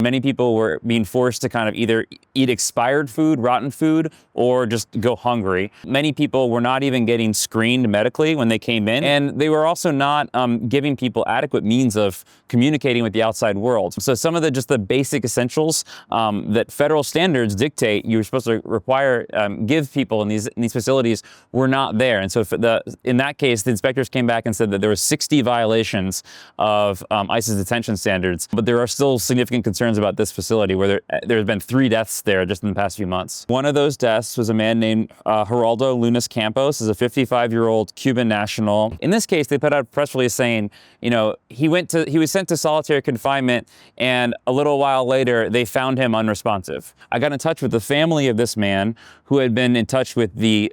Many people were being forced to kind of either eat expired food, rotten food, or just go hungry. Many people were not even getting screened medically when they came in, and they were also not giving people adequate means of communicating with the outside world. So some of the basic essentials that federal standards dictate you were supposed to require, give people in these facilities were not there. And so in that case, the inspectors came back and said that there were 60 violations of ICE's detention standards, but there are still significant concerns about this facility where there's been 3 deaths there just in the past few months. One of those deaths was a man named Geraldo Lunas Campos, is a 55-year-old Cuban national. In this case, they put out a press release saying, you know, he was sent to solitary confinement, and a little while later they found him unresponsive. I got in touch with the family of this man, who had been in touch with the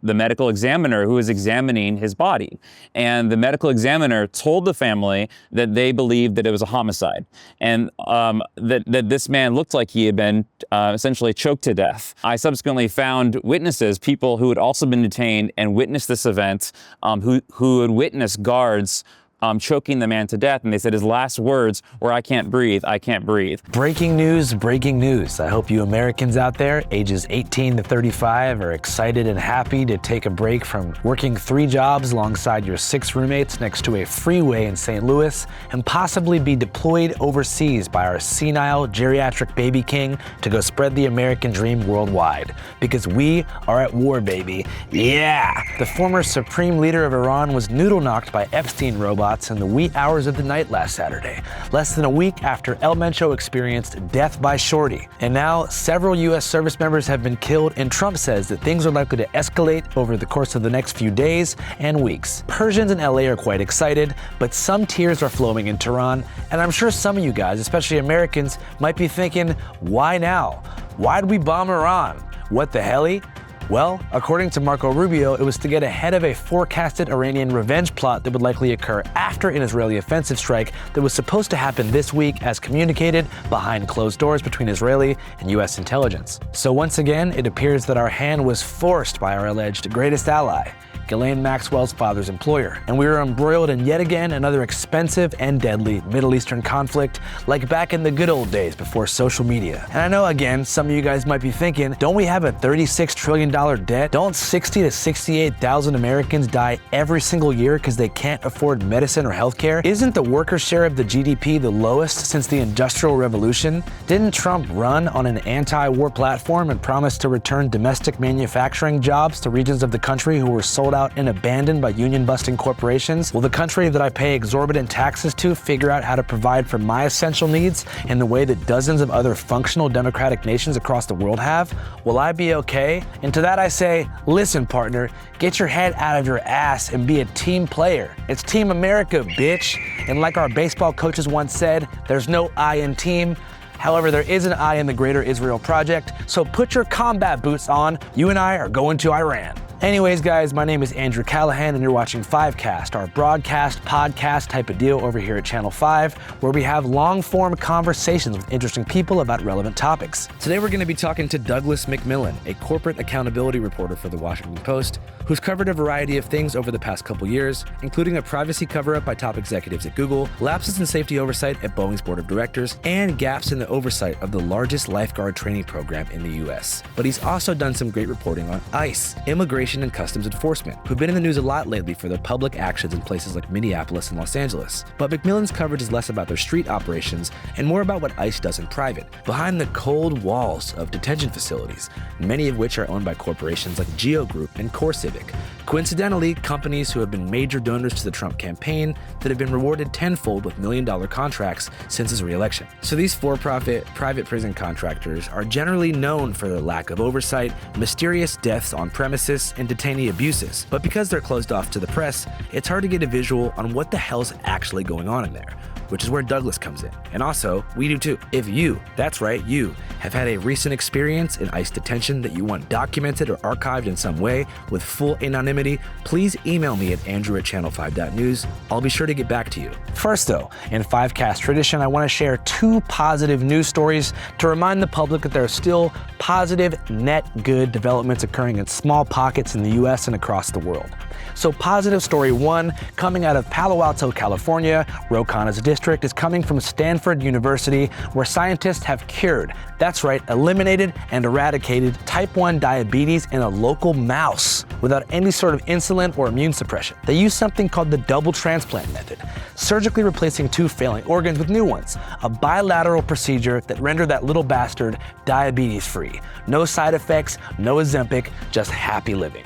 medical examiner who was examining his body, and the medical examiner told the family that they believed that it was a homicide, and that this man looked like he had been essentially choked to death. I subsequently found witnesses, people who had also been detained and witnessed this event, who had witnessed guards choking the man to death, and they said his last words were, "I can't breathe, I can't breathe." Breaking news, breaking news. I hope you Americans out there, ages 18 to 35, are excited and happy to take a break from working 3 jobs alongside your 6 roommates next to a freeway in St. Louis and possibly be deployed overseas by our senile geriatric baby king to go spread the American dream worldwide. Because we are at war, baby. Yeah! The former supreme leader of Iran was noodle-knocked by Epstein robots in the wee hours of the night last Saturday, less than a week after El Mencho experienced death by Shorty. And now, several U.S. service members have been killed, and Trump says that things are likely to escalate over the course of the next few days and weeks. Persians in LA are quite excited, but some tears are flowing in Tehran, and I'm sure some of you guys, especially Americans, might be thinking, why now? Why'd we bomb Iran? What the helly? Well, according to Marco Rubio, it was to get ahead of a forecasted Iranian revenge plot that would likely occur after an Israeli offensive strike that was supposed to happen this week, as communicated behind closed doors between Israeli and U.S. intelligence. So once again, it appears that our hand was forced by our alleged greatest ally, Ghislaine Maxwell's father's employer, and we were embroiled in yet again another expensive and deadly Middle Eastern conflict, like back in the good old days before social media. And I know, again, some of you guys might be thinking, don't we have a $36 trillion debt? Don't 60 to 68,000 Americans die every single year because they can't afford medicine or healthcare? Isn't the worker share of the GDP the lowest since the Industrial Revolution? Didn't Trump run on an anti-war platform and promise to return domestic manufacturing jobs to regions of the country who were sold out and abandoned by union-busting corporations? Will the country that I pay exorbitant taxes to figure out how to provide for my essential needs in the way that dozens of other functional democratic nations across the world have? Will I be okay? And to that I say, listen, partner, get your head out of your ass and be a team player. It's Team America, bitch. And like our baseball coaches once said, there's no I in team. However, there is an I in the Greater Israel Project, so put your combat boots on. You and I are going to Iran. Anyways, guys, my name is Andrew Callahan, and you're watching 5Cast, our broadcast, podcast type of deal over here at Channel 5, where we have long-form conversations with interesting people about relevant topics. Today, we're going to be talking to Douglas McMillan, a corporate accountability reporter for The Washington Post, who's covered a variety of things over the past couple years, including a privacy cover-up by top executives at Google, lapses in safety oversight at Boeing's board of directors, and gaps in the oversight of the largest lifeguard training program in the U.S. But he's also done some great reporting on I.C.E., Immigration and Customs Enforcement, who've been in the news a lot lately for their public actions in places like Minneapolis and Los Angeles. But McMillan's coverage is less about their street operations and more about what ICE does in private, behind the cold walls of detention facilities, many of which are owned by corporations like Geo Group and CoreCivic. Coincidentally, companies who have been major donors to the Trump campaign that have been rewarded tenfold with million-dollar contracts since his re-election. So these for-profit private prison contractors are generally known for their lack of oversight, mysterious deaths on premises, and detainee abuses. But because they're closed off to the press, it's hard to get a visual on what the hell's actually going on in there, which is where Douglas comes in. And also, we do too. If you, that's right, you, have had a recent experience in ICE detention that you want documented or archived in some way with full anonymity, please email me at andrew@channel5.news. I'll be sure to get back to you. First though, in 5cast tradition, I want to share 2 positive news stories to remind the public that there are still positive, net good developments occurring in small pockets in the US and across the world. So positive story 1, coming out of Palo Alto, California, Ro Khanna's district, is coming from Stanford University, where scientists have cured, that's right, eliminated and eradicated type 1 diabetes in a local mouse without any sort of insulin or immune suppression. They use something called the double transplant method, surgically replacing 2 failing organs with new ones, a bilateral procedure that rendered that little bastard diabetes-free. No side effects, no Ozempic, just happy living.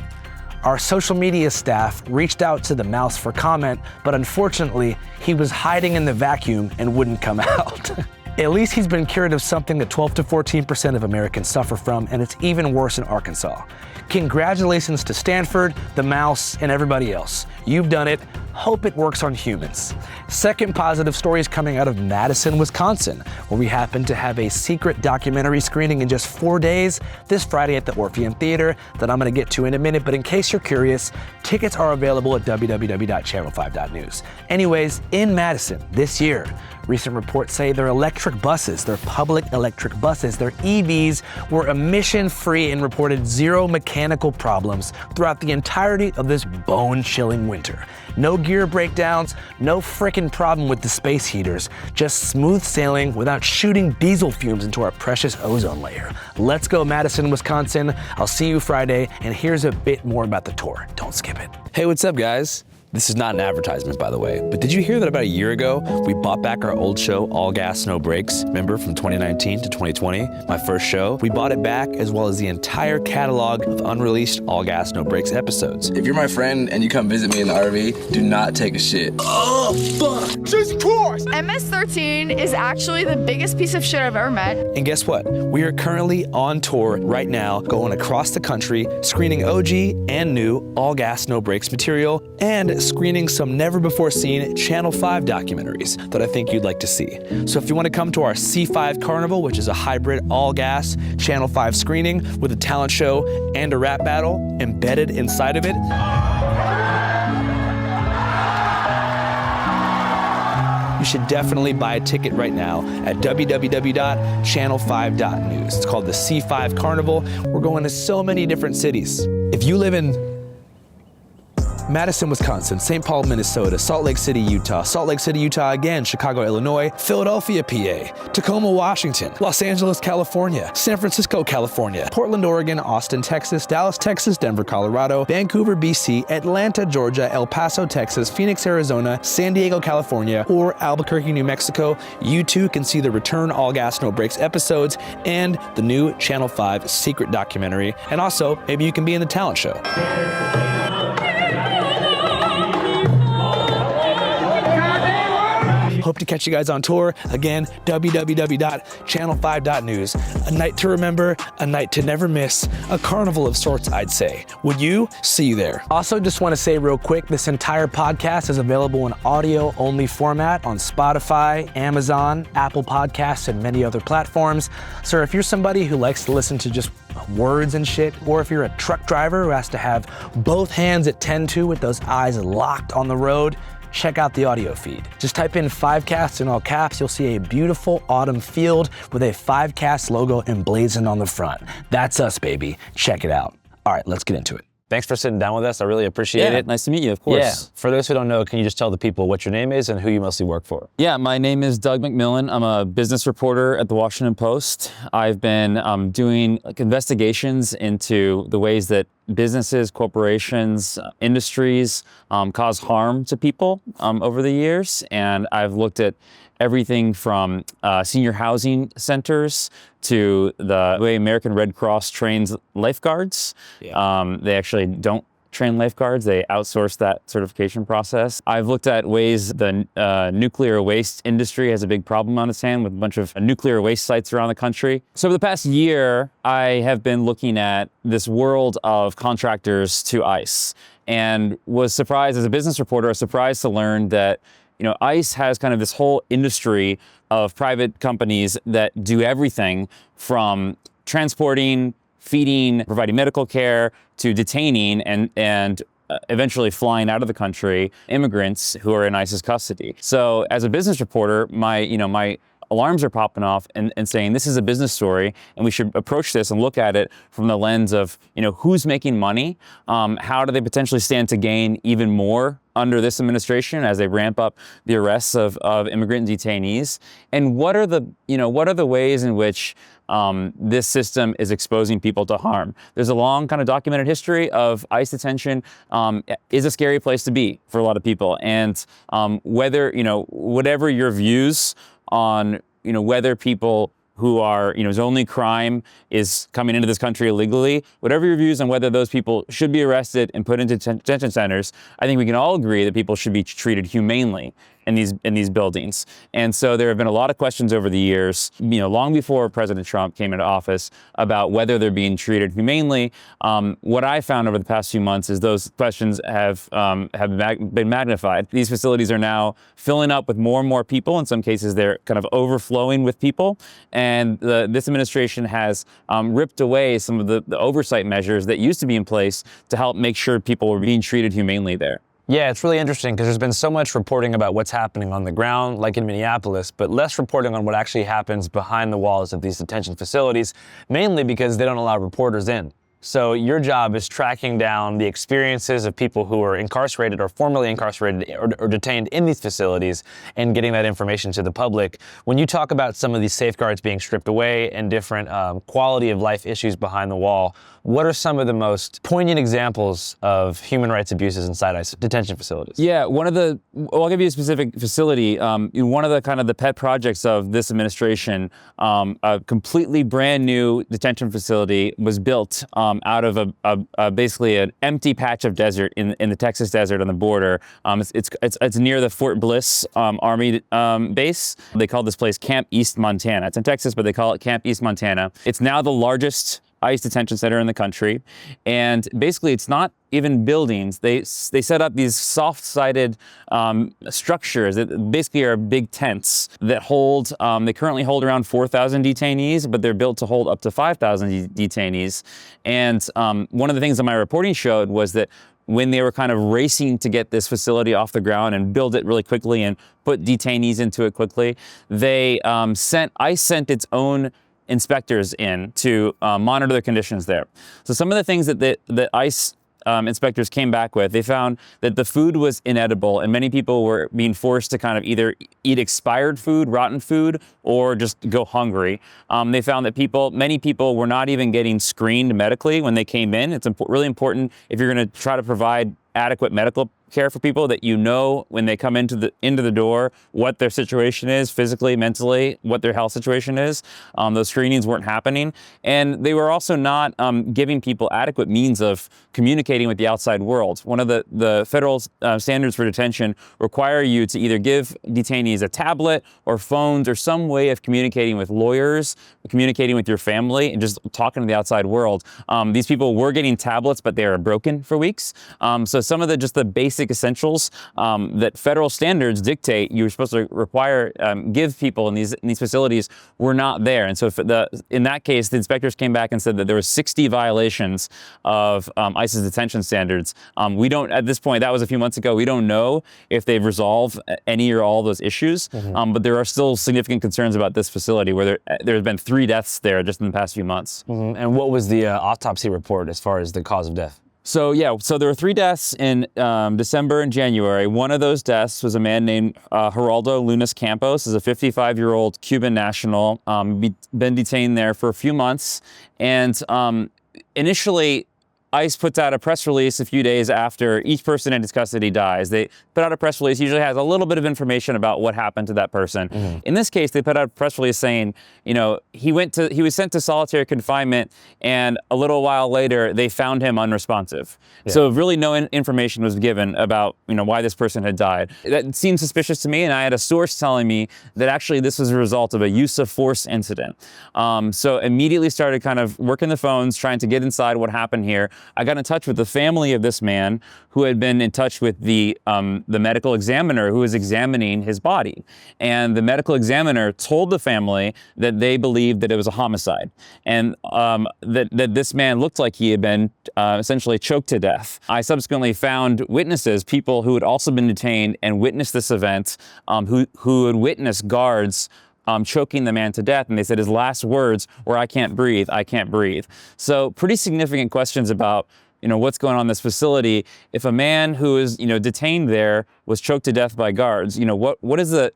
Our social media staff reached out to the mouse for comment, but unfortunately, he was hiding in the vacuum and wouldn't come out. At least he's been cured of something that 12 to 14% of Americans suffer from, and it's even worse in Arkansas. Congratulations to Stanford, the mouse, and everybody else. You've done it. Hope it works on humans. Second positive story is coming out of Madison, Wisconsin, where we happen to have a secret documentary screening in just 4 days this Friday at the Orpheum Theater that I'm going to get to in a minute, but in case you're curious, tickets are available at www.channel5.news. Anyways, in Madison this year, recent reports say their electric buses, their public electric buses, their EVs, were emission-free and reported 0 mechanical problems throughout the entirety of this bone-chilling winter. No gear breakdowns, no frickin' problem with the space heaters, just smooth sailing without shooting diesel fumes into our precious ozone layer. Let's go, Madison, Wisconsin. I'll see you Friday, and here's a bit more about the tour. Don't skip it. Hey, what's up, guys? This is not an advertisement, by the way, but did you hear that about a year ago, we bought back our old show, All Gas, No Brakes? Remember, from 2019 to 2020, my first show? We bought it back, as well as the entire catalog of unreleased All Gas, No Brakes episodes. If you're my friend and you come visit me in the RV, do not take a shit. Oh, fuck! Jesus Christ! MS-13 is actually the biggest piece of shit I've ever met. And guess what? We are currently on tour right now, going across the country, screening OG and new All Gas, No Brakes material, and screening some never-before-seen Channel 5 documentaries that I think you'd like to see. So if you want to come to our C5 Carnival, which is a hybrid all-gas Channel 5 screening with a talent show and a rap battle embedded inside of it, you should definitely buy a ticket right now at www.channel5.news. It's called the C5 Carnival. We're going to so many different cities. If you live in Madison, Wisconsin, St. Paul, Minnesota, Salt Lake City, Utah again, Chicago, Illinois, Philadelphia, PA, Tacoma, Washington, Los Angeles, California, San Francisco, California, Portland, Oregon, Austin, Texas, Dallas, Texas, Denver, Colorado, Vancouver, BC, Atlanta, Georgia, El Paso, Texas, Phoenix, Arizona, San Diego, California, or Albuquerque, New Mexico, you too can see the return All Gas, No Brakes episodes and the new Channel 5 secret documentary. And also, maybe you can be in the talent show. Hope to catch you guys on tour. Again, www.channel5.news. A night to remember, a night to never miss, a carnival of sorts, I'd say. Would you? See you there. Also, just want to say real quick, this entire podcast is available in audio-only format on Spotify, Amazon, Apple Podcasts, and many other platforms. So if you're somebody who likes to listen to just words and shit, or if you're a truck driver who has to have both hands at 10-2 with those eyes locked on the road, check out the audio feed. Just type in 5cast in all caps, you'll see a beautiful autumn field with a 5cast logo emblazoned on the front. That's us, baby. Check it out. All right, let's get into it. Thanks for sitting down with us. I really appreciate it. Nice to meet you, of course. Yeah. For those who don't know, can you just tell the people what your name is and who you mostly work for? Yeah, my name is Doug McMillan. I'm a business reporter at the Washington Post. I've been doing investigations into the ways that businesses, corporations, industries cause harm to people over the years. And I've looked at everything from senior housing centers to the way American Red Cross trains lifeguards. Yeah. They actually don't train lifeguards. They outsource that certification process. I've looked at ways the nuclear waste industry has a big problem on its hand with a bunch of nuclear waste sites around the country. So for the past year, I have been looking at this world of contractors to ICE and was surprised, as a business reporter, I was surprised to learn that ICE has kind of this whole industry of private companies that do everything from transporting, feeding, providing medical care, to detaining and eventually flying out of the country immigrants who are in ICE's custody. So as a business reporter, my alarms are popping off and saying this is a business story and we should approach this and look at it from the lens of, who's making money, how do they potentially stand to gain even more under this administration as they ramp up the arrests of immigrant detainees, and what are the ways in which this system is exposing people to harm. There's a long kind of documented history of ICE detention is a scary place to be for a lot of people, and whatever your views on whether people who are whose only crime is coming into this country illegally, whatever your views on whether those people should be arrested and put into detention centers, I think we can all agree that people should be treated humanely in these buildings. And so there have been a lot of questions over the years, long before President Trump came into office, about whether they're being treated humanely. What I found over the past few months is those questions have been magnified. These facilities are now filling up with more and more people. In some cases, they're kind of overflowing with people. And this administration has ripped away some of the oversight measures that used to be in place to help make sure people were being treated humanely there. Yeah, it's really interesting because there's been so much reporting about what's happening on the ground, like in Minneapolis, but less reporting on what actually happens behind the walls of these detention facilities, mainly because they don't allow reporters in. So your job is tracking down the experiences of people who are incarcerated or formerly incarcerated or detained in these facilities and getting that information to the public. When you talk about some of these safeguards being stripped away and different quality of life issues behind the wall, what are some of the most poignant examples of human rights abuses inside ICE detention facilities? Yeah, I'll give you a specific facility. One of the kind of the pet projects of this administration, a completely brand new detention facility was built out of basically an empty patch of desert in the Texas desert on the border. It's near the Fort Bliss Army base. They call this place Camp East Montana. It's in Texas, but they call it Camp East Montana. It's now the largest ICE detention center in the country, and basically it's not even buildings. They set up these soft-sided structures that basically are big tents that hold. They currently hold around 4,000 detainees, but they're built to hold up to 5,000 detainees. And one of the things that my reporting showed was that when they were kind of racing to get this facility off the ground and build it really quickly and put detainees into it quickly, ICE sent its own inspectors in to monitor the conditions there. So some of the things that the ICE inspectors came back with, they found that the food was inedible and many people were being forced to kind of either eat expired food, rotten food, or just go hungry. They found that many people were not even getting screened medically when they came in. It's really important if you're going to try to provide adequate medical care for people that when they come into the door what their situation is physically, mentally, what their health situation is. Those screenings weren't happening, and they were also not giving people adequate means of communicating with the outside world. One of the federal standards for detention require you to either give detainees a tablet or phones or some way of communicating with lawyers, communicating with your family, and just talking to the outside world. These people were getting tablets, but they are broken for weeks. So some of the basic essentials that federal standards dictate you're supposed to give people in these facilities were not there. And so in that case, the inspectors came back and said that there were 60 violations of ICE's detention standards. We don't, at this point, that was a few months ago, we don't know if they've resolved any or all those issues, but there are still significant concerns about this facility where there have been 3 deaths there just in the past few months. And what was the autopsy report as far as the cause of death? So there were 3 deaths in December and January. One of those deaths was a man named Geraldo Lunas Campos. He's a 55-year-old Cuban national, been detained there for a few months. And initially, ICE puts out a press release a few days after each person in his custody dies. They put out a press release, usually has a little bit of information about what happened to that person. In this case, they put out a press release saying, he was sent to solitary confinement, and a little while later, they found him unresponsive. Yeah. So really no information was given about, why this person had died. That seemed suspicious to me, and I had a source telling me that actually this was a result of a use of force incident. So immediately started kind of working the phones, trying to get inside what happened here. I got in touch with the family of this man who had been in touch with the medical examiner who was examining his body. And the medical examiner told the family that they believed that it was a homicide, and that this man looked like he had been essentially choked to death. I subsequently found witnesses, people who had also been detained and witnessed this event, who had witnessed guards choking the man to death, and they said his last words were, "I can't breathe, I can't breathe." So pretty significant questions about, you know, what's going on in this facility. If a man who is, you know, detained there was choked to death by guards, you know, what is the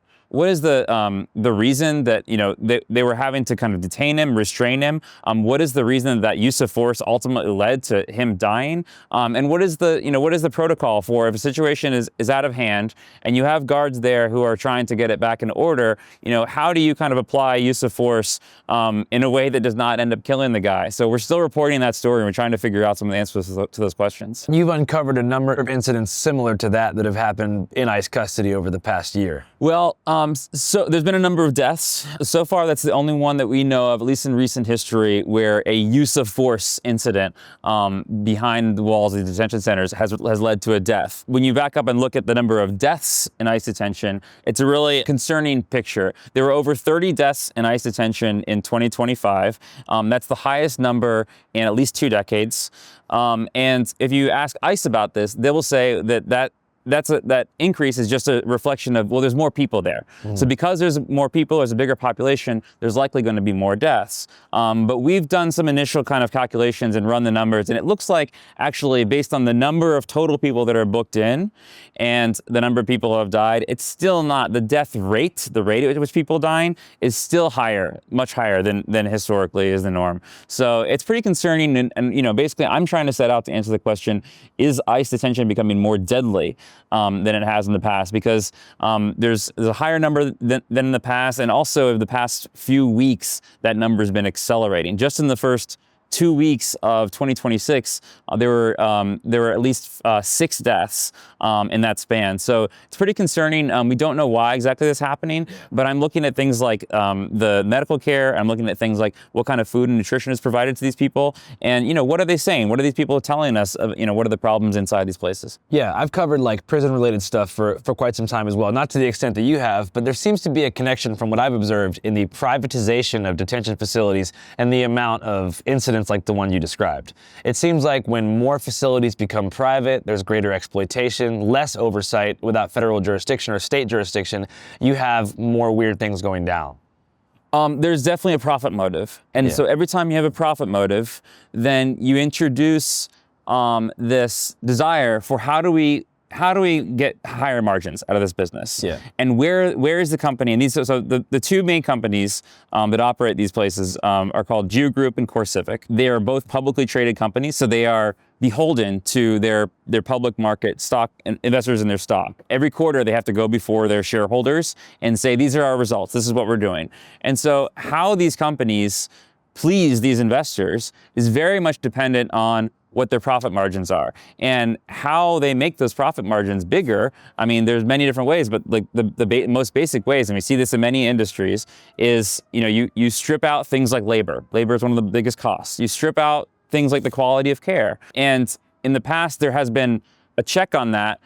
reason that, you know, they were having to kind of detain him, restrain him? What is the reason that use of force ultimately led to him dying? And what is the protocol for if a situation is out of hand and you have guards there who are trying to get it back in order? You know, how do you kind of apply use of force in a way that does not end up killing the guy? So we're still reporting that story, and we're trying to figure out some of the answers to those questions. You've uncovered a number of incidents similar to that have happened in ICE custody over the past year. Well, so there's been a number of deaths. So far, that's the only one that we know of, at least in recent history, where a use of force incident behind the walls of the detention centers has led to a death. When you back up and look at the number of deaths in ICE detention, it's a really concerning picture. There were over 30 deaths in ICE detention in 2025. That's the highest number in at least 2 decades. And if you ask ICE about this, they will say that increase is just a reflection of, well, there's more people there. So because there's more people, there's a bigger population, there's likely going to be more deaths. But we've done some initial kind of calculations and run the numbers, and it looks like, actually, based on the number of total people that are booked in and the number of people who have died, it's still not, the death rate, the rate at which people are dying, is still higher, much higher than historically is the norm. So it's pretty concerning, and you know, basically I'm trying to set out to answer the question, is ICE detention becoming more deadly than it has in the past? Because there's a higher number than in the past, and also the past few weeks that number has been accelerating. Just in the first 2 weeks of 2026, there were at least 6 deaths in that span. So it's pretty concerning. We don't know why exactly this is happening, but I'm looking at things like the medical care. I'm looking at things like what kind of food and nutrition is provided to these people, and you know, what are they saying? What are these people telling us? You know, what are the problems inside these places? Yeah, I've covered like prison-related stuff for quite some time as well, not to the extent that you have, but there seems to be a connection from what I've observed in the privatization of detention facilities and the amount of incidents like the one you described. It seems like when more facilities become private, there's greater exploitation, less oversight without federal jurisdiction or state jurisdiction, you have more weird things going down. There's definitely a profit motive. And so every time you have a profit motive, then you introduce this desire for how do we get higher margins out of this business? Yeah. And where is the company? And the 2 main companies that operate these places are called Geo Group and CoreCivic. They are both publicly traded companies, so they are beholden to their public market stock and investors in their stock. Every quarter, they have to go before their shareholders and say, these are our results, this is what we're doing. And so how these companies please these investors is very much dependent on what their profit margins are and how they make those profit margins bigger. I mean, there's many different ways, but like the most basic ways, and we see this in many industries, is, you know, you strip out things like labor. Labor is one of the biggest costs. You strip out things like the quality of care. And in the past, there has been a check on that,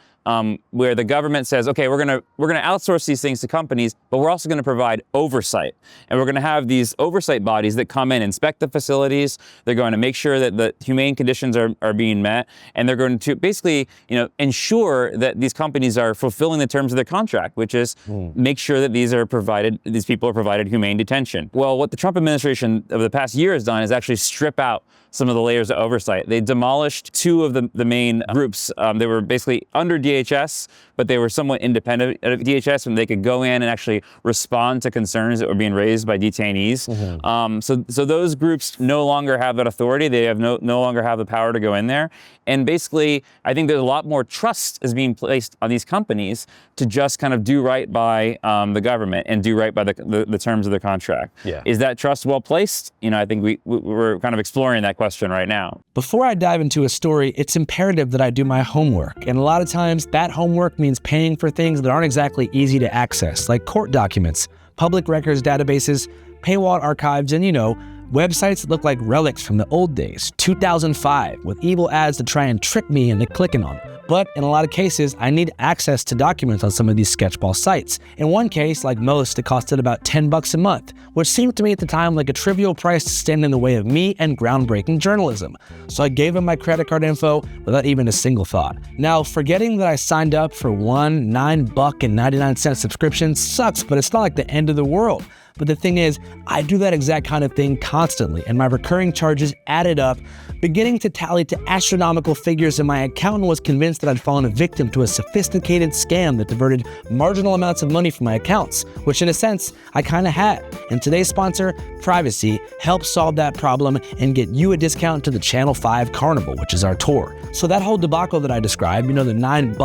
where the government says, okay, we're gonna outsource these things to companies, but we're also gonna provide oversight. And we're gonna have these oversight bodies that come in, inspect the facilities, they're going to make sure that the humane conditions are being met, and they're going to basically, you know, ensure that these companies are fulfilling the terms of their contract, which is make sure that these people are provided humane detention. Well, what the Trump administration over the past year has done is actually strip out some of the layers of oversight. They demolished 2 of the main groups. They were basically under DHS, but they were somewhat independent of DHS, and they could go in and actually respond to concerns that were being raised by detainees. So those groups no longer have that authority. They have no longer have the power to go in there. And basically, I think there's a lot more trust is being placed on these companies to just kind of do right by the government and do right by the terms of the contract. Yeah. Is that trust well placed? You know, I think we're kind of exploring that question right now. Before I dive into a story, it's imperative that I do my homework. And a lot of times that homework means paying for things that aren't exactly easy to access, like court documents, public records databases, paywall archives, and, you know, Websites that look like relics from the old days, 2005, with evil ads to try and trick me into clicking on them. But in a lot of cases, I need access to documents on some of these sketchball sites. In one case, like most, it costed about $10 a month, which seemed to me at the time like a trivial price to stand in the way of me and groundbreaking journalism. So I gave him my credit card info without even a single thought. Now, forgetting that I signed up for one $9.99 subscription sucks, but it's not like the end of the world. But the thing is, I do that exact kind of thing constantly, and my recurring charges added up, beginning to tally to astronomical figures, and my accountant was convinced that I'd fallen a victim to a sophisticated scam that diverted marginal amounts of money from my accounts, which in a sense, I kind of had. And today's sponsor, Privacy, helps solve that problem and get you a discount to the Channel 5 Carnival, which is our tour. So that whole debacle that I described, the $9.99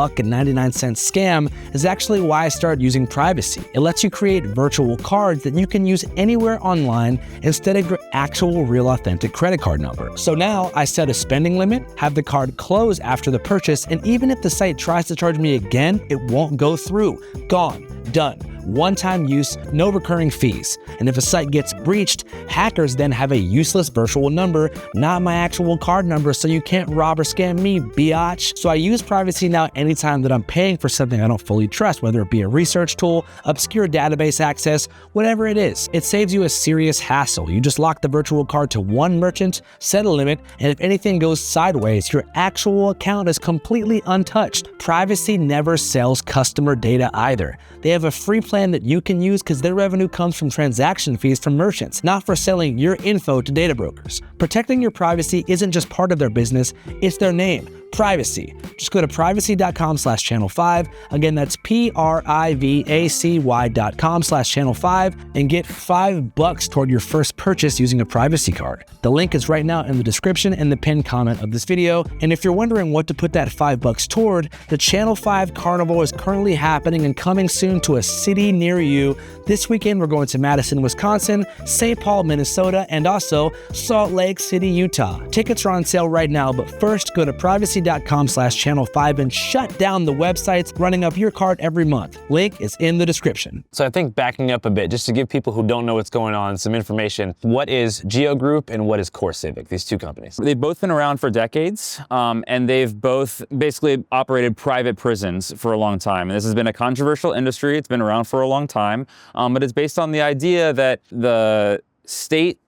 scam, is actually why I started using Privacy. It lets you create virtual cards that you can use anywhere online instead of your actual real authentic credit card number. So now I set a spending limit, have the card close after the purchase, and even if the site tries to charge me again, it won't go through. Gone. Done. One-time use, no recurring fees. And if a site gets breached, hackers then have a useless virtual number, not my actual card number, so you can't rob or scam me, biatch. So I use Privacy now anytime that I'm paying for something I don't fully trust, whether it be a research tool, obscure database access, whatever it is. It saves you a serious hassle. You just lock the virtual card to one merchant, set a limit, and if anything goes sideways, your actual account is completely untouched. Privacy never sells customer data either. They have a free plan that you can use because their revenue comes from transaction fees from merchants, not for selling your info to data brokers. Protecting your privacy isn't just part of their business, it's their name. Privacy. Just go to privacy.com/channel5. Again, that's privacy.com/channel5 and get $5 toward your first purchase using a Privacy card. The link is right now in the description and the pinned comment of this video. And if you're wondering what to put that $5 toward, the Channel 5 Carnival is currently happening and coming soon to a city near you. This weekend, we're going to Madison, Wisconsin, St. Paul, Minnesota, and also Salt Lake City, Utah. Tickets are on sale right now, but first go to privacy.com/channel5 and shut down the websites running up your card every month. Link is in the description. So I think backing up a bit, just to give people who don't know what's going on some information, what is Geo Group and what is CoreCivic, these two companies? They've both been around for decades, and they've both basically operated private prisons for a long time. And this has been a controversial industry. It's been around for a long time, but it's based on the idea that the state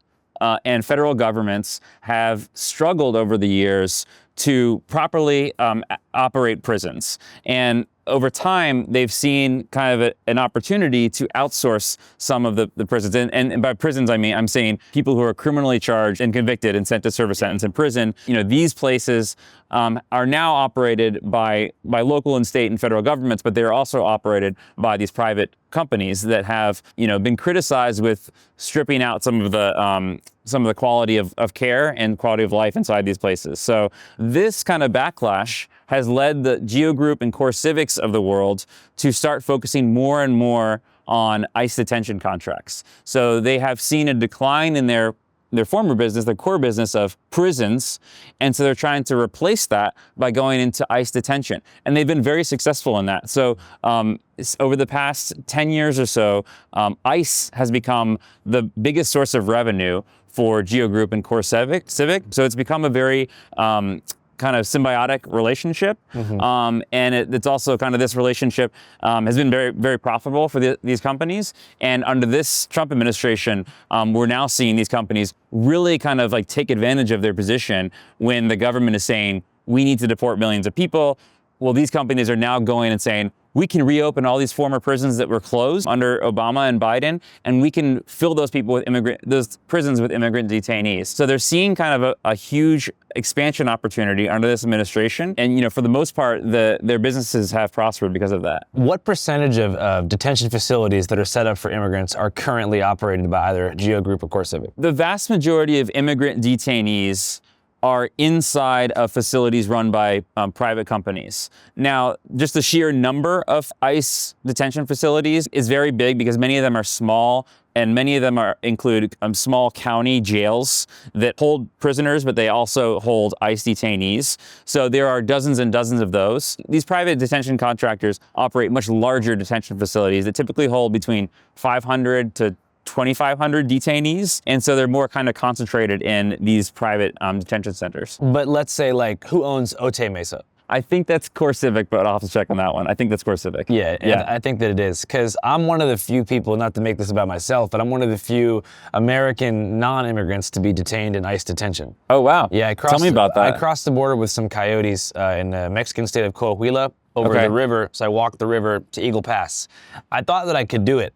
and federal governments have struggled over the years to properly operate prisons. And over time, they've seen kind of an opportunity to outsource some of the prisons. And by prisons, I'm saying people who are criminally charged and convicted and sent to serve a sentence in prison. These places are now operated by local and state and federal governments, but they're also operated by these private companies that have, been criticized with stripping out some of the quality of care and quality of life inside these places. So this kind of backlash has led the Geo Group and CoreCivics of the world to start focusing more and more on ICE detention contracts. So they have seen a decline in their former business, their core business of prisons, and so they're trying to replace that by going into ICE detention. And they've been very successful in that. So over the past 10 years or so, ICE has become the biggest source of revenue for Geo Group and CoreCivic. So it's become a very kind of symbiotic relationship. And it's also kind of this relationship has been very, very profitable for these companies. And under this Trump administration, we're now seeing these companies really kind of like take advantage of their position when the government is saying, we need to deport millions of people. Well, these companies are now going and saying, we can reopen all these former prisons that were closed under Obama and Biden, and we can fill those prisons with immigrant detainees. So they're seeing kind of a huge expansion opportunity under this administration. And, for the most part, their businesses have prospered because of that. What percentage of detention facilities that are set up for immigrants are currently operated by either Geo Group or CoreCivic? The vast majority of immigrant detainees are inside of facilities run by private companies. Now, just the sheer number of ICE detention facilities is very big because many of them are small, and many of them include small county jails that hold prisoners, but they also hold ICE detainees. So there are dozens and dozens of those. These private detention contractors operate much larger detention facilities that typically hold between 500 to 2,500 detainees. And so they're more kind of concentrated in these private detention centers. But let's say, like, who owns Otay Mesa? I think that's CoreCivic, but I'll have to check on that one. I think that's CoreCivic. Yeah, I think that it is, because I'm one of the few people, not to make this about myself, but I'm one of the few American non-immigrants to be detained in ICE detention. Oh, wow. Yeah, Tell me about that. I crossed the border with some coyotes in the Mexican state of Coahuila over the river, so I walked the river to Eagle Pass. I thought that I could do it.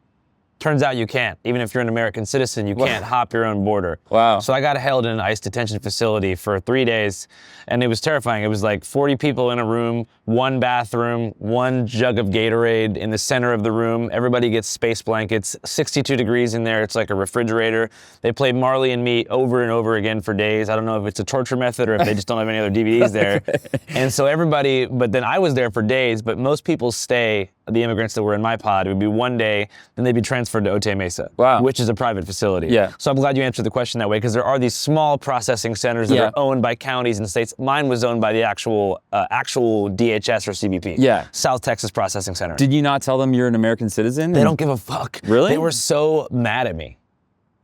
Turns out you can't. Even if you're an American citizen, you can't hop your own border. Wow. So I got held in an ICE detention facility for 3 days, and it was terrifying. It was like 40 people in a room, one bathroom, one jug of Gatorade in the center of the room. Everybody gets space blankets, 62 degrees in there. It's like a refrigerator. They play Marley and Me over and over again for days. I don't know if it's a torture method or if they just don't have any other DVDs there. And so everybody, but then I was there for days, but most people stay, the immigrants that were in my pod, it would be 1 day, then they'd be transferred to Otay Mesa, which is a private facility. Yeah. So I'm glad you answered the question that way, because there are these small processing centers that are owned by counties and states. Mine was owned by the actual DHS or CBP. Yeah. South Texas Processing Center. Did you not tell them you're an American citizen? They don't give a fuck. Really? They were so mad at me.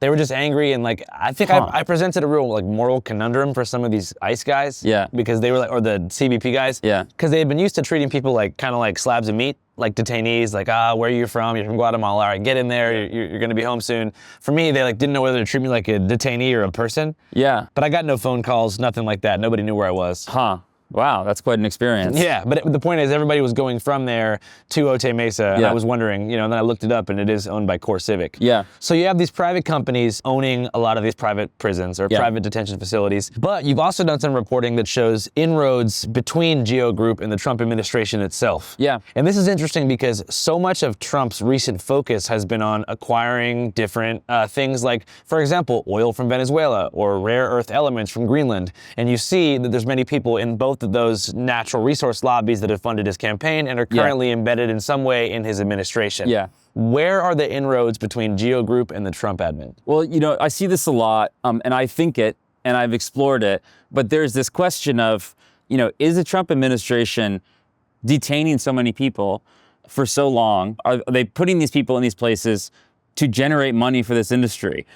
They were just angry, and like, I think I presented a real like moral conundrum for some of these ICE guys. Yeah. Because they were like, or the CBP guys. Yeah. Because they had been used to treating people like, kind of like slabs of meat, like detainees, like, where are you from? You're from Guatemala. All right, get in there. You're gonna be home soon. For me, they like didn't know whether to treat me like a detainee or a person. Yeah. But I got no phone calls, nothing like that. Nobody knew where I was. Huh. Wow, that's quite an experience. Yeah, but the point is, everybody was going from there to Otay Mesa, and I was wondering, and then I looked it up, and it is owned by CoreCivic. Yeah. So you have these private companies owning a lot of these private prisons or private detention facilities, but you've also done some reporting that shows inroads between Geo Group and the Trump administration itself. Yeah. And this is interesting because so much of Trump's recent focus has been on acquiring different things like, for example, oil from Venezuela or rare earth elements from Greenland. And you see that there's many people in both of those natural resource lobbies that have funded his campaign and are currently embedded in some way in his administration. Yeah. Where are the inroads between Geo Group and the Trump admin? Well, I see this a lot, and I think it, and I've explored it, but there's this question of, is the Trump administration detaining so many people for so long? Are they putting these people in these places to generate money for this industry?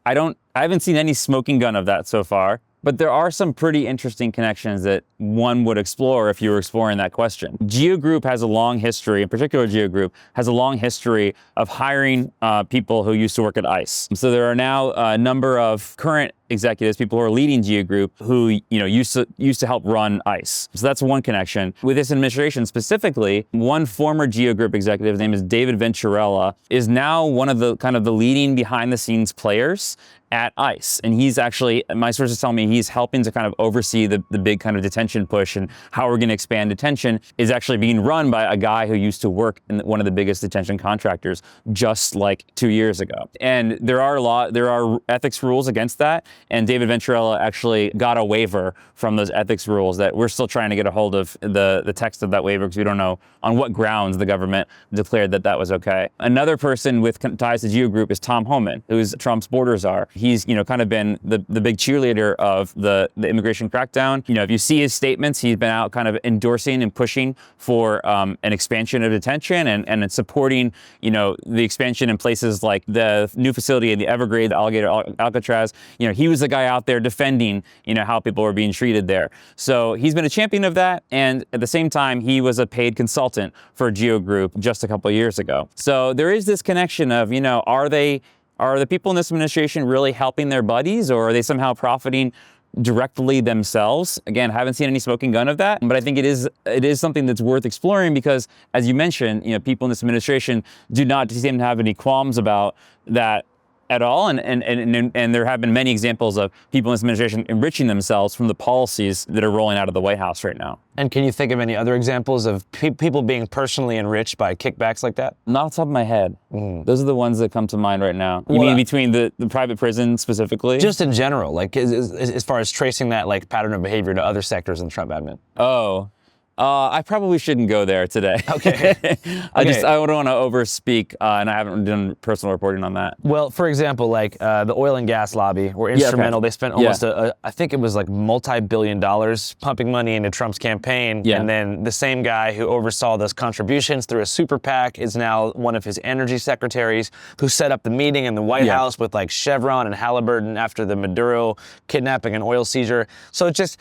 I haven't seen any smoking gun of that so far. But there are some pretty interesting connections that one would explore if you were exploring that question. Geo Group has a long history, in particular Geo Group, has a long history of hiring people who used to work at ICE. So there are now a number of current executives, people who are leading Geo Group, who used to help run ICE. So that's one connection. With this administration specifically, one former Geo Group executive, his name is David Venturella, is now one of the kind of the leading behind the scenes players at ICE. And he's actually, my sources tell me, he's helping to kind of oversee the big kind of detention push, and how we're going to expand detention is actually being run by a guy who used to work in one of the biggest detention contractors just like 2 years ago. And there are ethics rules against that. And David Venturella actually got a waiver from those ethics rules that we're still trying to get a hold of the text of that waiver, because we don't know on what grounds the government declared that was okay. Another person with ties to Geo Group is Tom Homan, who's Trump's border czar. He's kind of been the big cheerleader of the immigration crackdown. If you see his statements, he's been out kind of endorsing and pushing for an expansion of detention and supporting the expansion in places like the new facility in the Evergrande, the Alligator Alcatraz. He was the guy out there defending how people were being treated there. So he's been a champion of that, and at the same time, he was a paid consultant for Geo Group just a couple of years ago. So there is this connection of are the people in this administration really helping their buddies, or are they somehow profiting directly themselves? Again, haven't seen any smoking gun of that, but I think it is something that's worth exploring, because as you mentioned, people in this administration do not seem to have any qualms about that at all, and there have been many examples of people in this administration enriching themselves from the policies that are rolling out of the White House right now. And can you think of any other examples of people being personally enriched by kickbacks like that? Not off the top of my head. Those are the ones that come to mind right now. You mean between the private prison specifically? Just in general, like as far as tracing that like pattern of behavior to other sectors in the Trump admin. Oh, I probably shouldn't go there today. Okay. I don't want to overspeak, and I haven't done personal reporting on that. Well, for example, like the oil and gas lobby were instrumental. They spent almost I think it was like multi-billion dollars pumping money into Trump's campaign. Yeah. And then the same guy who oversaw those contributions through a super PAC is now one of his energy secretaries who set up the meeting in the White House with like Chevron and Halliburton after the Maduro kidnapping and oil seizure. So it's just,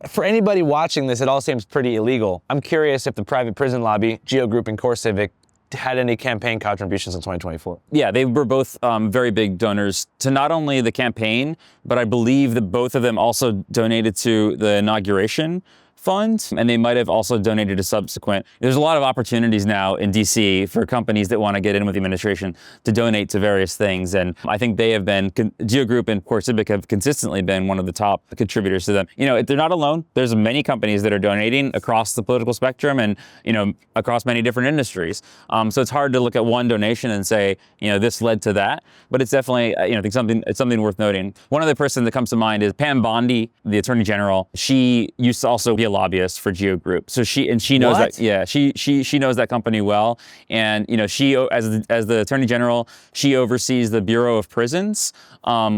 for anybody watching this, it all seems pretty illegal. I'm curious if the private prison lobby, Geo Group and CoreCivic, had any campaign contributions in 2024. Yeah, they were both very big donors to not only the campaign, but I believe that both of them also donated to the inauguration fund, and they might have also donated to subsequent. There's a lot of opportunities now in DC for companies that want to get in with the administration to donate to various things, and I think they have been, Geo Group and CoreCivic have consistently been one of the top contributors to them. You know, they're not alone. There's many companies that are donating across the political spectrum and, you know, across many different industries. So it's hard to look at one donation and say, you know, this led to that, but it's definitely, you know, I think it's something worth noting. One other person that comes to mind is Pam Bondi, the Attorney General. She used to also be a lobbyist for Geo Group, so she knows that. Yeah, she knows that company well, and you know, she as the Attorney General, she oversees the Bureau of Prisons,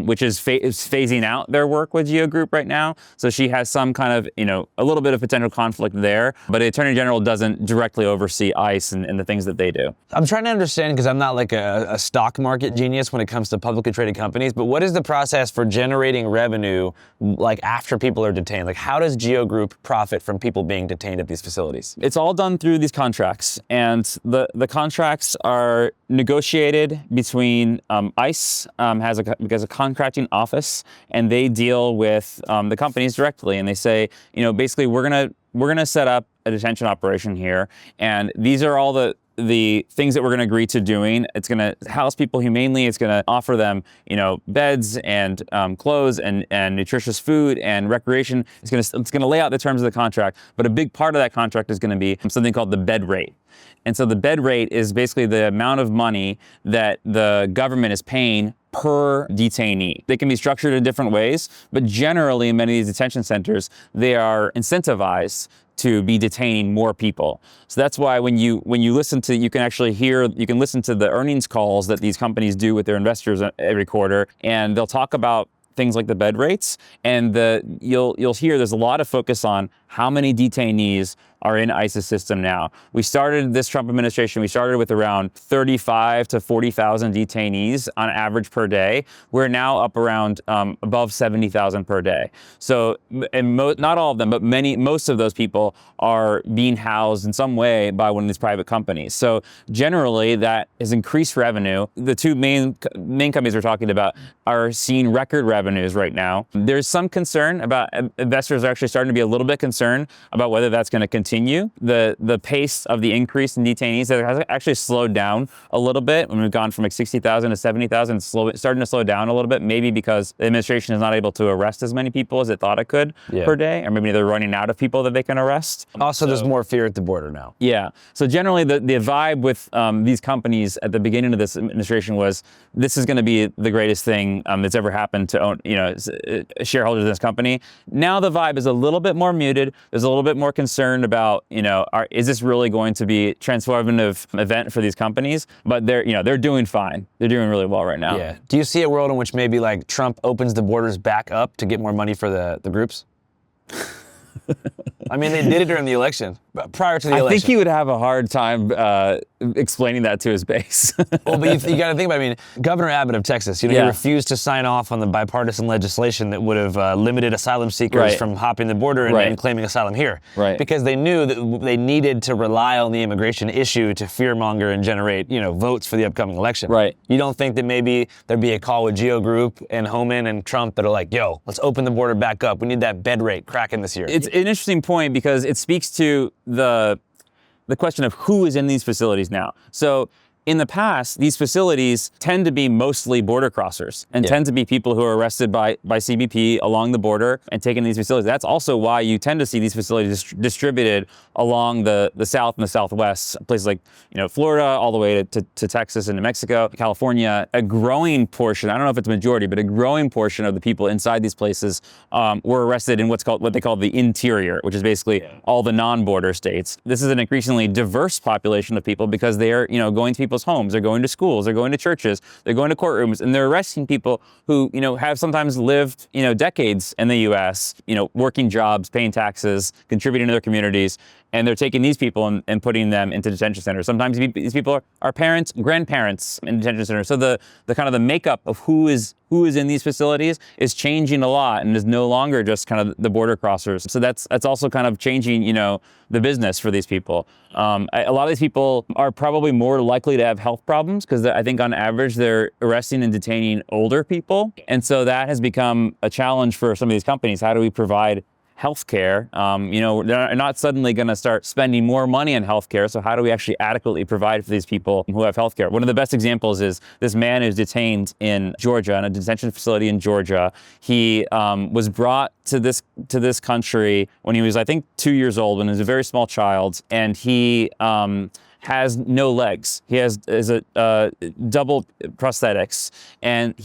which is phasing out their work with Geo Group right now. So she has some kind of, you know, a little bit of potential conflict there, but the Attorney General doesn't directly oversee ICE and the things that they do. I'm trying to understand, because I'm not like a stock market genius when it comes to publicly traded companies, but what is the process for generating revenue like after people are detained? Like, how does Geo Group profit from people being detained at these facilities? It's all done through these contracts, and the contracts are negotiated between ICE has a contracting office, and they deal with the companies directly, and they say, you know, basically we're gonna set up a detention operation here, and these are all the things that we're going to agree to doing. It's going to house people humanely. It's going to offer them, you know, beds and clothes and nutritious food and recreation. It's going to lay out the terms of the contract. But a big part of that contract is going to be something called the bed rate. And so the bed rate is basically the amount of money that the government is paying per detainee. They can be structured in different ways, but generally in many of these detention centers, they are incentivized to be detaining more people. So that's why when you listen to, you can listen to the earnings calls that these companies do with their investors every quarter, and they'll talk about things like the bed rates, and you'll hear there's a lot of focus on how many detainees are in ICE's system now. We started this Trump administration, we started with around 35 to 40,000 detainees on average per day. We're now up around above 70,000 per day. So, and not all of them, but most of those people are being housed in some way by one of these private companies. So generally that has increased revenue. The two main companies we're talking about are seeing record revenues right now. There's some concern about, investors are actually starting to be a little bit concerned about whether that's going to continue. The pace of the increase in detainees has actually slowed down a little bit when we've gone from like 60,000 to 70,000, starting to slow down a little bit, maybe because the administration is not able to arrest as many people as it thought it could per day, or maybe they're running out of people that they can arrest. Also, there's more fear at the border now. Yeah. So generally the vibe with these companies at the beginning of this administration was, this is going to be the greatest thing that's ever happened to own, you know, shareholders in this company. Now the vibe is a little bit more muted. There's a little bit more concern about, you know, is this really going to be a transformative event for these companies? But they're doing fine. They're doing really well right now. Yeah. Do you see a world in which maybe like Trump opens the borders back up to get more money for the groups? I mean, they did it during the election, but prior to the election. I think he would have a hard time explaining that to his base. Well, but you got to think about, I mean, Governor Abbott of Texas, you know, he refused to sign off on the bipartisan legislation that would have limited asylum seekers from hopping the border and claiming asylum here. Right. Because they knew that they needed to rely on the immigration issue to fearmonger and generate, you know, votes for the upcoming election. Right. You don't think that maybe there'd be a call with Geo Group and Homan and Trump that are like, yo, let's open the border back up. We need that bed rate cracking this year. It's an interesting point because it speaks to the question of who is in these facilities now. So in the past, these facilities tend to be mostly border crossers and tend to be people who are arrested by CBP along the border and taken to these facilities. That's also why you tend to see these facilities distributed along the South and the Southwest, places like, Florida, all the way to Texas and New Mexico, California. A growing portion, I don't know if it's a majority, but a growing portion of the people inside these places were arrested in what they call the interior, which is basically all the non-border states. This is an increasingly diverse population of people because they are, going to people's homes, they're going to schools, they're going to churches, they're going to courtrooms, and they're arresting people who, have sometimes lived, decades in the U.S., working jobs, paying taxes, contributing to their communities, and they're taking these people and putting them into detention centers. Sometimes these people are parents, grandparents in detention centers. So the kind of the makeup of who is in these facilities is changing a lot and is no longer just kind of the border crossers. So that's also kind of changing, the business for these people. A lot of these people are probably more likely to have health problems because I think on average they're arresting and detaining older people. And so that has become a challenge for some of these companies. How do we provide healthcare? They're not suddenly going to start spending more money on healthcare. So how do we actually adequately provide for these people who have healthcare? One of the best examples is this man who's detained in Georgia, in a detention facility in Georgia. He was brought to this country when he was, I think, 2 years old, when he was a very small child, and he has no legs. He has a double prosthetics, and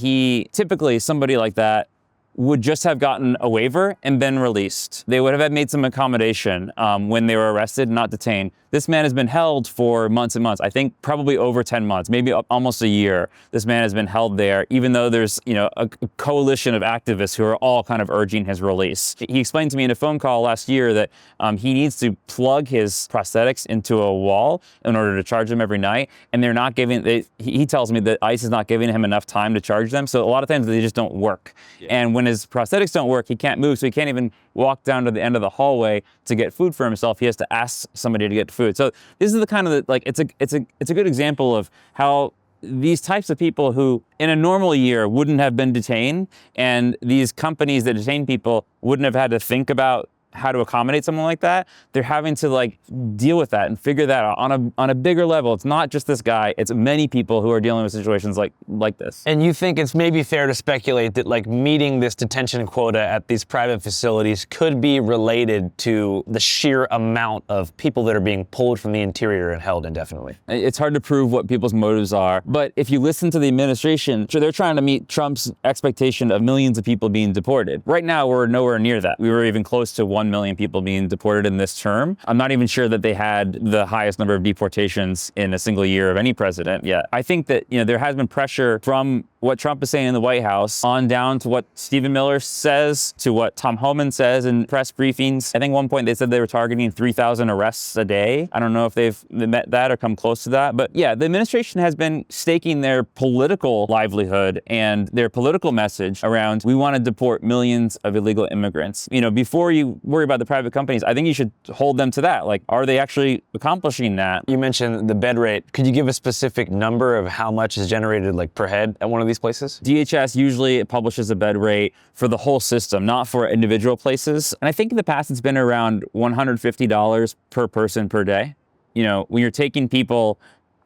typically somebody like that would just have gotten a waiver and been released. They would have made some accommodation when they were arrested, not detained. This man has been held for months and months. I think probably over 10 months, maybe almost a year. This man has been held there, even though there's a coalition of activists who are all kind of urging his release. He explained to me in a phone call last year that he needs to plug his prosthetics into a wall in order to charge them every night, and they're not giving. He tells me that ICE is not giving him enough time to charge them, so a lot of times they just don't work. And when his prosthetics don't work, he can't move, so he can't even walk down to the end of the hallway to get food for himself. He has to ask somebody to get food. So this is the kind of it's a good example of how these types of people who in a normal year wouldn't have been detained, and these companies that detain people wouldn't have had to think about how to accommodate someone like that. They're having to deal with that and figure that out on a bigger level. It's not just this guy, it's many people who are dealing with situations like this. And you think it's maybe fair to speculate that meeting this detention quota at these private facilities could be related to the sheer amount of people that are being pulled from the interior and held indefinitely? It's hard to prove what people's motives are, but if you listen to the administration, they're trying to meet Trump's expectation of millions of people being deported. Right now, we're nowhere near that. We were even close to 1 million people being deported in this term. I'm not even sure that they had the highest number of deportations in a single year of any president yet. I think that, there has been pressure from what Trump is saying in the White House on down to what Stephen Miller says, to what Tom Homan says in press briefings. I think at one point they said they were targeting 3,000 arrests a day. I don't know if they've met that or come close to that. But yeah, the administration has been staking their political livelihood and their political message around, we want to deport millions of illegal immigrants. Before you worry about the private companies, I think you should hold them to that. Are they actually accomplishing that? You mentioned the bed rate. Could you give a specific number of how much is generated per head at one of these places? DHS usually publishes a bed rate for the whole system, not for individual places. And I think in the past it's been around $150 per person per day. When you're taking people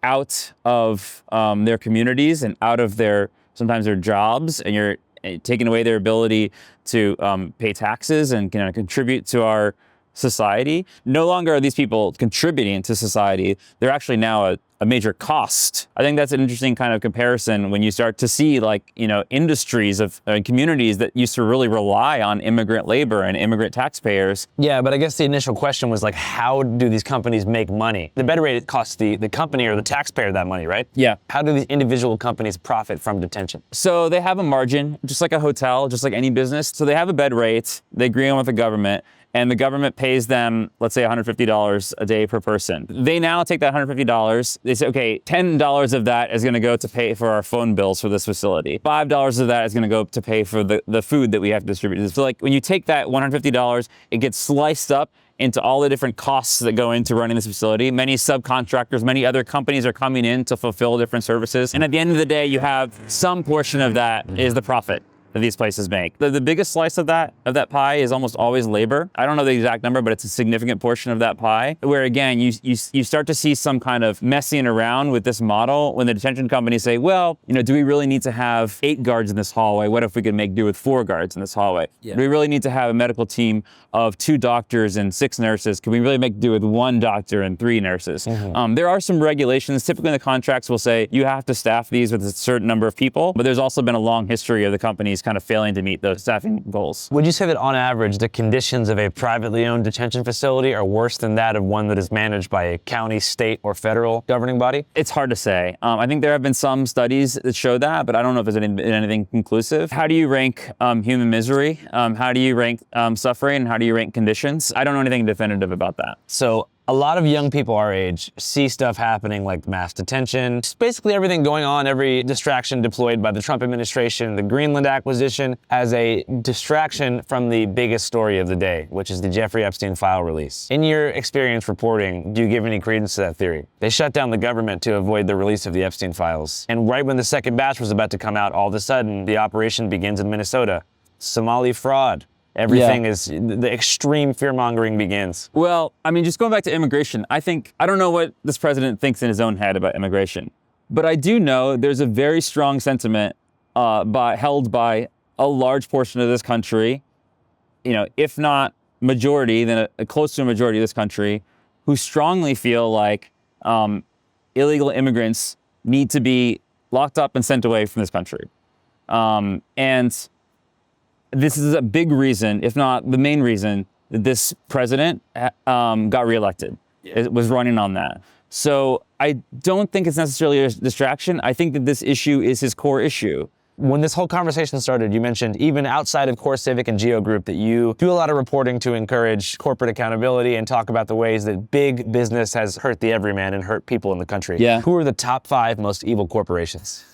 out of their communities and out of sometimes their jobs, and you're taking away their ability to pay taxes and contribute to our society. No longer are these people contributing to society. They're actually now a major cost. I think that's an interesting kind of comparison when you start to see industries of communities that used to really rely on immigrant labor and immigrant taxpayers. Yeah, but I guess the initial question was how do these companies make money? The bed rate costs the company or the taxpayer that money, right? Yeah. How do these individual companies profit from detention? So they have a margin, just like a hotel, just like any business. So they have a bed rate, they agree on with the government, and the government pays them, let's say $150 a day per person. They now take that $150, they say, okay, $10 of that is gonna go to pay for our phone bills for this facility. $5 of that is gonna go to pay for the food that we have to distribute. So when you take that $150, it gets sliced up into all the different costs that go into running this facility. Many subcontractors, many other companies are coming in to fulfill different services. And at the end of the day, you have some portion of that is the profit that these places make. The biggest slice of that pie is almost always labor. I don't know the exact number, but it's a significant portion of that pie, where again, you start to see some kind of messing around with this model when the detention companies say, well, do we really need to have 8 guards in this hallway? What if we could make do with 4 guards in this hallway? Yeah. Do we really need to have a medical team of 2 doctors and 6 nurses? Can we really make do with 1 doctor and 3 nurses? There are some regulations. Typically the contracts will say you have to staff these with a certain number of people, but there's also been a long history of the companies kind of failing to meet those staffing goals. Would you say that on average, the conditions of a privately owned detention facility are worse than that of one that is managed by a county, state, or federal governing body? It's hard to say. I think there have been some studies that show that, but I don't know if there's anything conclusive. How do you rank human misery? How do you rank suffering? And how do you rank conditions? I don't know anything definitive about that. So a lot of young people our age see stuff happening like mass detention, just basically everything going on, every distraction deployed by the Trump administration, the Greenland acquisition, as a distraction from the biggest story of the day, which is the Jeffrey Epstein file release. In your experience reporting, do you give any credence to that theory? They shut down the government to avoid the release of the Epstein files. And right when the second batch was about to come out, all of a sudden, the operation begins in Minnesota. Somali fraud. Everything is, the extreme fear-mongering begins. Well, I mean, just going back to immigration, I don't know what this president thinks in his own head about immigration, but I do know there's a very strong sentiment held by a large portion of this country, if not majority, then close to a majority of this country, who strongly feel like illegal immigrants need to be locked up and sent away from this country. And this is a big reason, if not the main reason, that this president got reelected. It was running on that. So I don't think it's necessarily a distraction. I think that this issue is his core issue. When this whole conversation started, you mentioned even outside of Core Civic and Geo Group that you do a lot of reporting to encourage corporate accountability and talk about the ways that big business has hurt the everyman and hurt people in the country. Yeah. Who are the top 5 most evil corporations?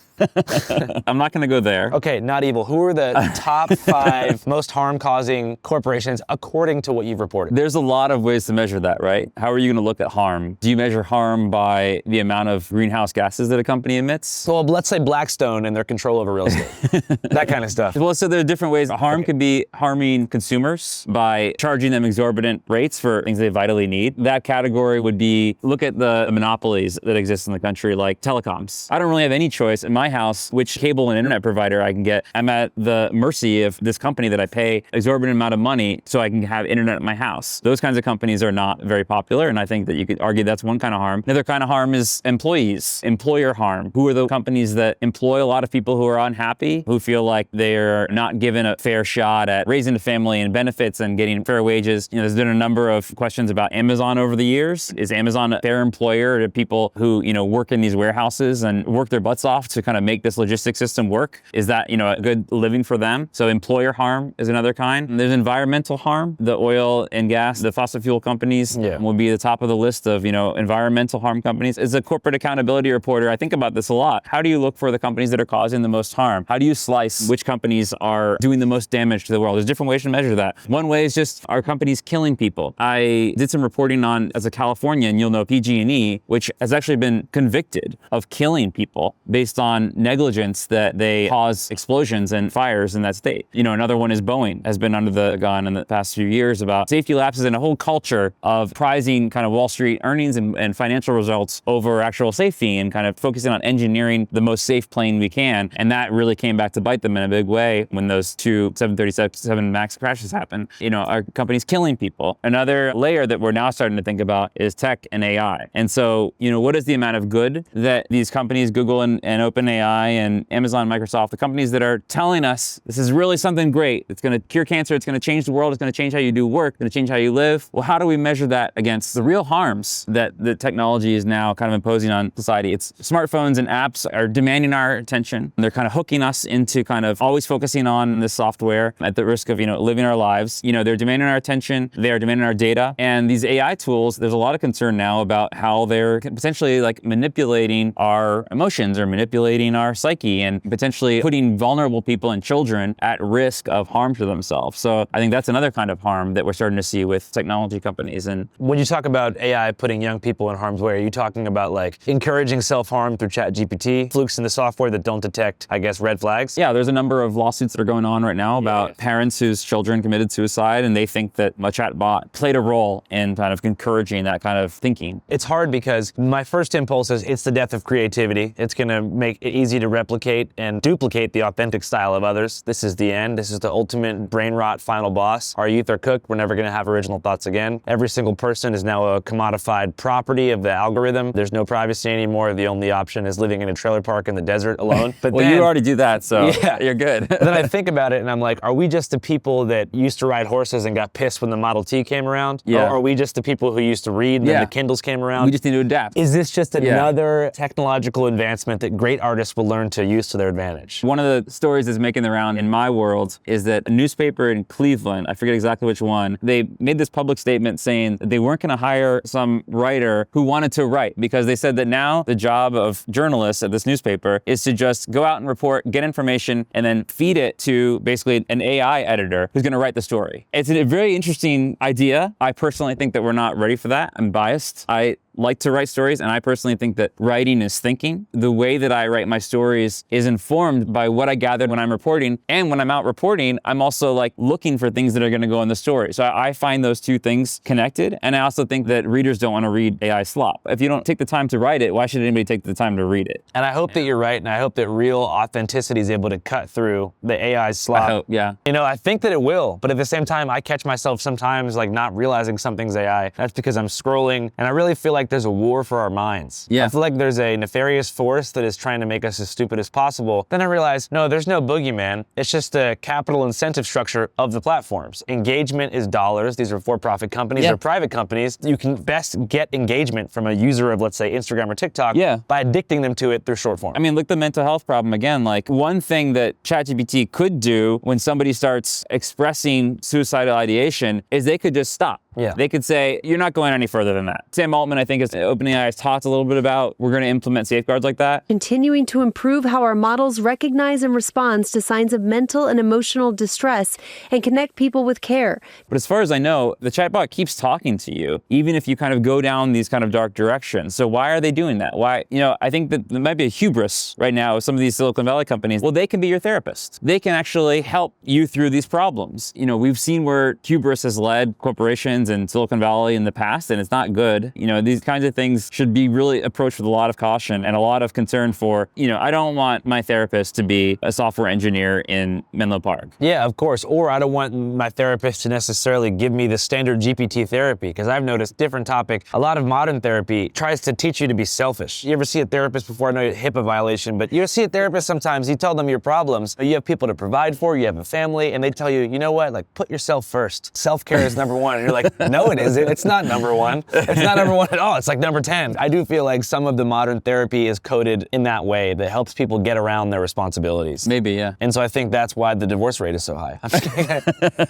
I'm not going to go there. Okay, not evil. Who are the top 5 most harm-causing corporations according to what you've reported? There's a lot of ways to measure that, right? How are you going to look at harm? Do you measure harm by the amount of greenhouse gases that a company emits? Well, let's say Blackstone and their control over real estate. That kind of stuff. Well, so there are different ways. Harm could be harming consumers by charging them exorbitant rates for things they vitally need. That category would be, look at the monopolies that exist in the country, like telecoms. I don't really have any choice in my house which cable and internet provider I can get. I'm at the mercy of this company that I pay exorbitant amount of money so I can have internet at my house. Those kinds of companies are not very popular, and I think that you could argue that's one kind of harm. Another kind of harm is employees, employer harm. Who are the companies that employ a lot of people who are unhappy, who feel like they're not given a fair shot at raising a family and benefits and getting fair wages? There's been a number of questions about Amazon over the years. Is Amazon a fair employer to people who, work in these warehouses and work their butts off to kind of make this logistics system work? Is that, a good living for them? So employer harm is another kind. And there's environmental harm. The oil and gas, the fossil fuel companies will be the top of the list of, environmental harm companies. As a corporate accountability reporter, I think about this a lot. How do you look for the companies that are causing the most harm? How do you slice which companies are doing the most damage to the world? There's different ways to measure that. One way is just, are companies killing people? I did some reporting on, as a Californian, you'll know PG&E, which has actually been convicted of killing people based on negligence that they cause explosions and fires in that state. Another one is Boeing, has been under the gun in the past few years about safety lapses and a whole culture of prizing kind of Wall Street earnings and financial results over actual safety and kind of focusing on engineering the most safe plane we can. And that really came back to bite them in a big way when those 2 737 MAX crashes happened. Our companies killing people. Another layer that we're now starting to think about is tech and AI. And so, what is the amount of good that these companies, Google and OpenAI and Amazon, Microsoft, the companies that are telling us this is really something great, it's going to cure cancer, it's going to change the world, it's going to change how you do work, it's going to change how you live. Well, how do we measure that against the real harms that the technology is now kind of imposing on society? It's smartphones and apps are demanding our attention. They're kind of hooking us into kind of always focusing on this software at the risk of, living our lives. They're demanding our attention, they are demanding our data. And these AI tools, there's a lot of concern now about how they're potentially like manipulating our emotions or manipulating manipulating our psyche and potentially putting vulnerable people and children at risk of harm to themselves. So I think that's another kind of harm that we're starting to see with technology companies. And when you talk about AI putting young people in harm's way, are you talking about like encouraging self-harm through ChatGPT, flukes in the software that don't detect, I guess, red flags? yeah, there's a number of lawsuits that are going on right now about parents whose children committed suicide, and they think that a chatbot played a role in kind of encouraging that kind of thinking. It's hard because my first impulse is it's the death of creativity. It's going to make it easy to replicate and duplicate the authentic style of others. This is the end. This is the ultimate brain rot final boss. Our youth are cooked. We're never going to have original thoughts again. Every single person is now a commodified property of the algorithm. There's no privacy anymore. The only option is living in a trailer park in the desert alone. But Well, then, you already do that, so you're good. then I think about it and I'm like, are we just the people that used to ride horses and got pissed when the Model T came around? Yeah. Or are we just the people who used to read and then Yeah. the Kindles came around? We just need to adapt. Is this just another technological advancement that great artists will learn to use to their advantage? One of the stories that's making the round in my world is that a newspaper in Cleveland, I forget exactly which one, they made this public statement saying that they weren't going to hire some writer who wanted to write, because they said that now the job of journalists at this newspaper is to just go out and report, get information, and then feed it to basically an AI editor who's going to write the story. It's a very interesting idea. I personally think that we're not ready for that. I'm biased. I like to write stories, and I personally think that writing is thinking. The way that I write my stories is informed by what I gathered when I'm reporting, and when I'm out reporting, I'm also like looking for things that are going to go in the story. So I find those two things connected, and I also think that readers don't want to read AI slop. If you don't take the time to write it, why should anybody take the time to read it? And I hope that you're right, and I hope that real authenticity is able to cut through the AI slop. I hope, yeah. You know, I think that it will, but at the same time, I catch myself sometimes like not realizing something's AI. That's because I'm scrolling, and I really feel like there's a war for our minds. Yeah. I feel like there's a nefarious force that is trying to make us as stupid as possible. Then I realize, no, there's no boogeyman. It's just a capital incentive structure of the platforms. Engagement is dollars. These are for-profit companies. They're private companies. You can best get engagement from a user of, let's say, Instagram or TikTok by addicting them to it through short form. I mean, look, the mental health problem again. Like, one thing that ChatGPT could do when somebody starts expressing suicidal ideation is they could just stop. Yeah. They could say, you're not going any further than that. Sam Altman, I think, OpenAI has talked a little bit about, we're going to implement safeguards like that. Continuing to improve how our models recognize and respond to signs of mental and emotional distress and connect people with care. But as far as I know, the chatbot keeps talking to you, even if you kind of go down these kind of dark directions. So why are they doing that? Why, I think that there might be a hubris right now of some of these Silicon Valley companies. Well, they can be your therapist. They can actually help you through these problems. We've seen where hubris has led corporations in Silicon Valley in the past, and it's not good. These kinds of things should be really approached with a lot of caution and a lot of concern for, I don't want my therapist to be a software engineer in Menlo Park. Yeah, of course. Or I don't want my therapist to necessarily give me the standard GPT therapy, because I've noticed, different topic, a lot of modern therapy tries to teach you to be selfish. You ever see a therapist before? I know it's a HIPAA violation, but you see a therapist sometimes, you tell them your problems, you have people to provide for, you have a family, and they tell you, you know what, like, put yourself first. Self-care is number one. And you're like, no, it isn't. It's not number one. It's not number one at all. It's like number 10. I do feel like some of the modern therapy is coded in that way that helps people get around their responsibilities. Maybe, yeah. And so I think that's why the divorce rate is so high. I'm just kidding.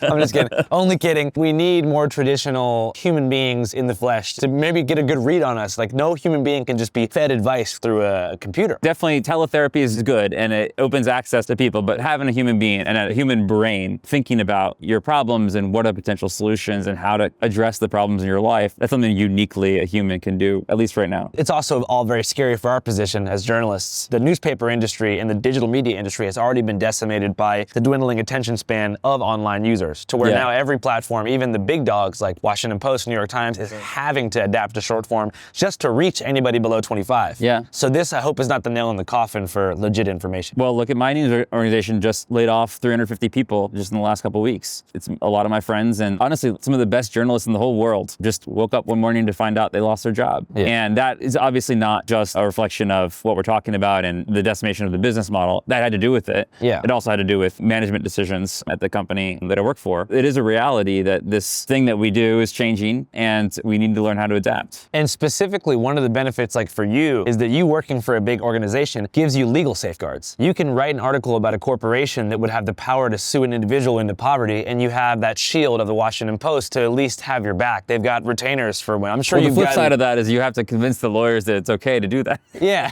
I'm just kidding. Only kidding. We need more traditional human beings in the flesh to maybe get a good read on us. Like, no human being can just be fed advice through a computer. Definitely teletherapy is good and it opens access to people, but having a human being and a human brain thinking about your problems and what are potential solutions and how to address the problems in your life, that's something uniquely a human can do, at least right now. It's also all very scary for our position as journalists. The newspaper industry and the digital media industry has already been decimated by the dwindling attention span of online users, to where now every platform, even the big dogs like Washington Post, New York Times, is having to adapt to short form just to reach anybody below 25. Yeah. So this, I hope, is not the nail in the coffin for legit information. Well, look, at my news organization just laid off 350 people just in the last couple of weeks. It's a lot of my friends, and honestly, some of the best journalists in the whole world just woke up one morning to find out they lost their job. Yeah. And that is obviously not just a reflection of what we're talking about and the decimation of the business model. That had to do with it. Yeah. It also had to do with management decisions at the company that I work for. It is a reality that this thing that we do is changing, and we need to learn how to adapt. And specifically, one of the benefits, like for you, is that you working for a big organization gives you legal safeguards. You can write an article about a corporation that would have the power to sue an individual into poverty, and you have that shield of the Washington Post to at least least have your back. They've got retainers for when, I'm sure Well, the you've flip got... side of that is you have to convince the lawyers that it's okay to do that. Yeah,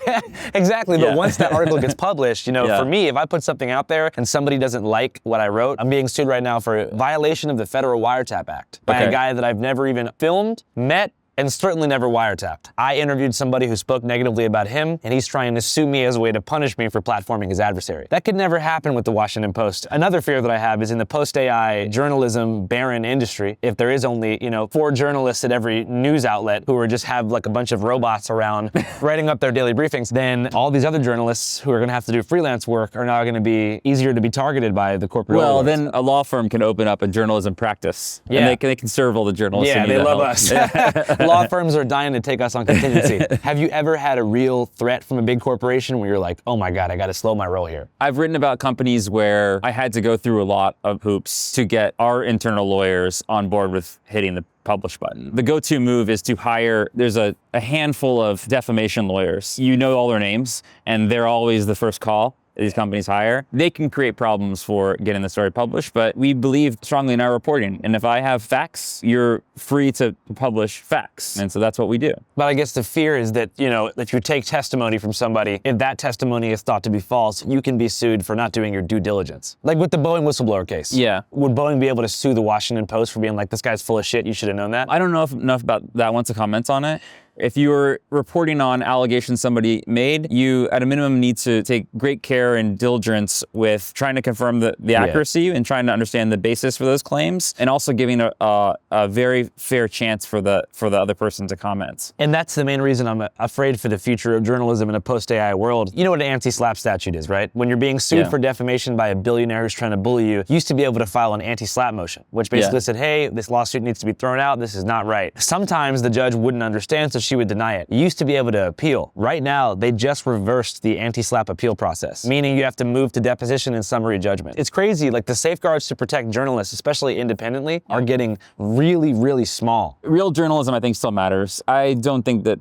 exactly. But Yeah. once that article gets published, you know, Yeah. for me, if I put something out there and somebody doesn't like what I wrote, I'm being sued right now for violation of the Federal Wiretap Act by a Okay. guy that I've never even filmed, met, and certainly never wiretapped. I interviewed somebody who spoke negatively about him, and he's trying to sue me as a way to punish me for platforming his adversary. That could never happen with the Washington Post. Another fear that I have is in the post-AI journalism barren industry, if there is only, you know, 4 journalists at every news outlet who are just have like a bunch of robots around writing up their daily briefings, then all these other journalists who are gonna have to do freelance work are now gonna be easier to be targeted by the corporate Well, overlords. then a law firm can open up a journalism practice. Yeah. And they can serve all the journalists. Yeah, who need they that love help. us. Law firms are dying to take us on contingency. Have you ever had a real threat from a big corporation where you're like, oh my God, I gotta slow my roll here? I've written about companies where I had to go through a lot of hoops to get our internal lawyers on board with hitting the publish button. The go-to move is to hire, there's a handful of defamation lawyers. You know all their names, and they're always the first call these companies hire. They can create problems for getting the story published, but we believe strongly in our reporting. And if I have facts, you're free to publish facts. And so that's what we do. But I guess the fear is that, you know, if you take testimony from somebody, if that testimony is thought to be false, you can be sued for not doing your due diligence. Like with the Boeing whistleblower case. Yeah. Would Boeing be able to sue the Washington Post for being like, this guy's full of shit, you should have known that? I don't know enough about that one to comment on it. If you're reporting on allegations somebody made, you at a minimum need to take great care and diligence with trying to confirm the accuracy and trying to understand the basis for those claims, and also giving a very fair chance for the other person to comment. And that's the main reason I'm afraid for the future of journalism in a post-AI world. You know what an anti-SLAPP statute is, right? When you're being sued for defamation by a billionaire who's trying to bully you, you used to be able to file an anti-SLAPP motion, which basically said, hey, this lawsuit needs to be thrown out, this is not right. Sometimes the judge wouldn't understand, so she would deny it. You used to be able to appeal. Right now, they just reversed the anti-SLAPP appeal process, meaning you have to move to deposition and summary judgment. It's crazy, like the safeguards to protect journalists, especially independently, are getting really, really small. Real journalism, I think, still matters. I don't think that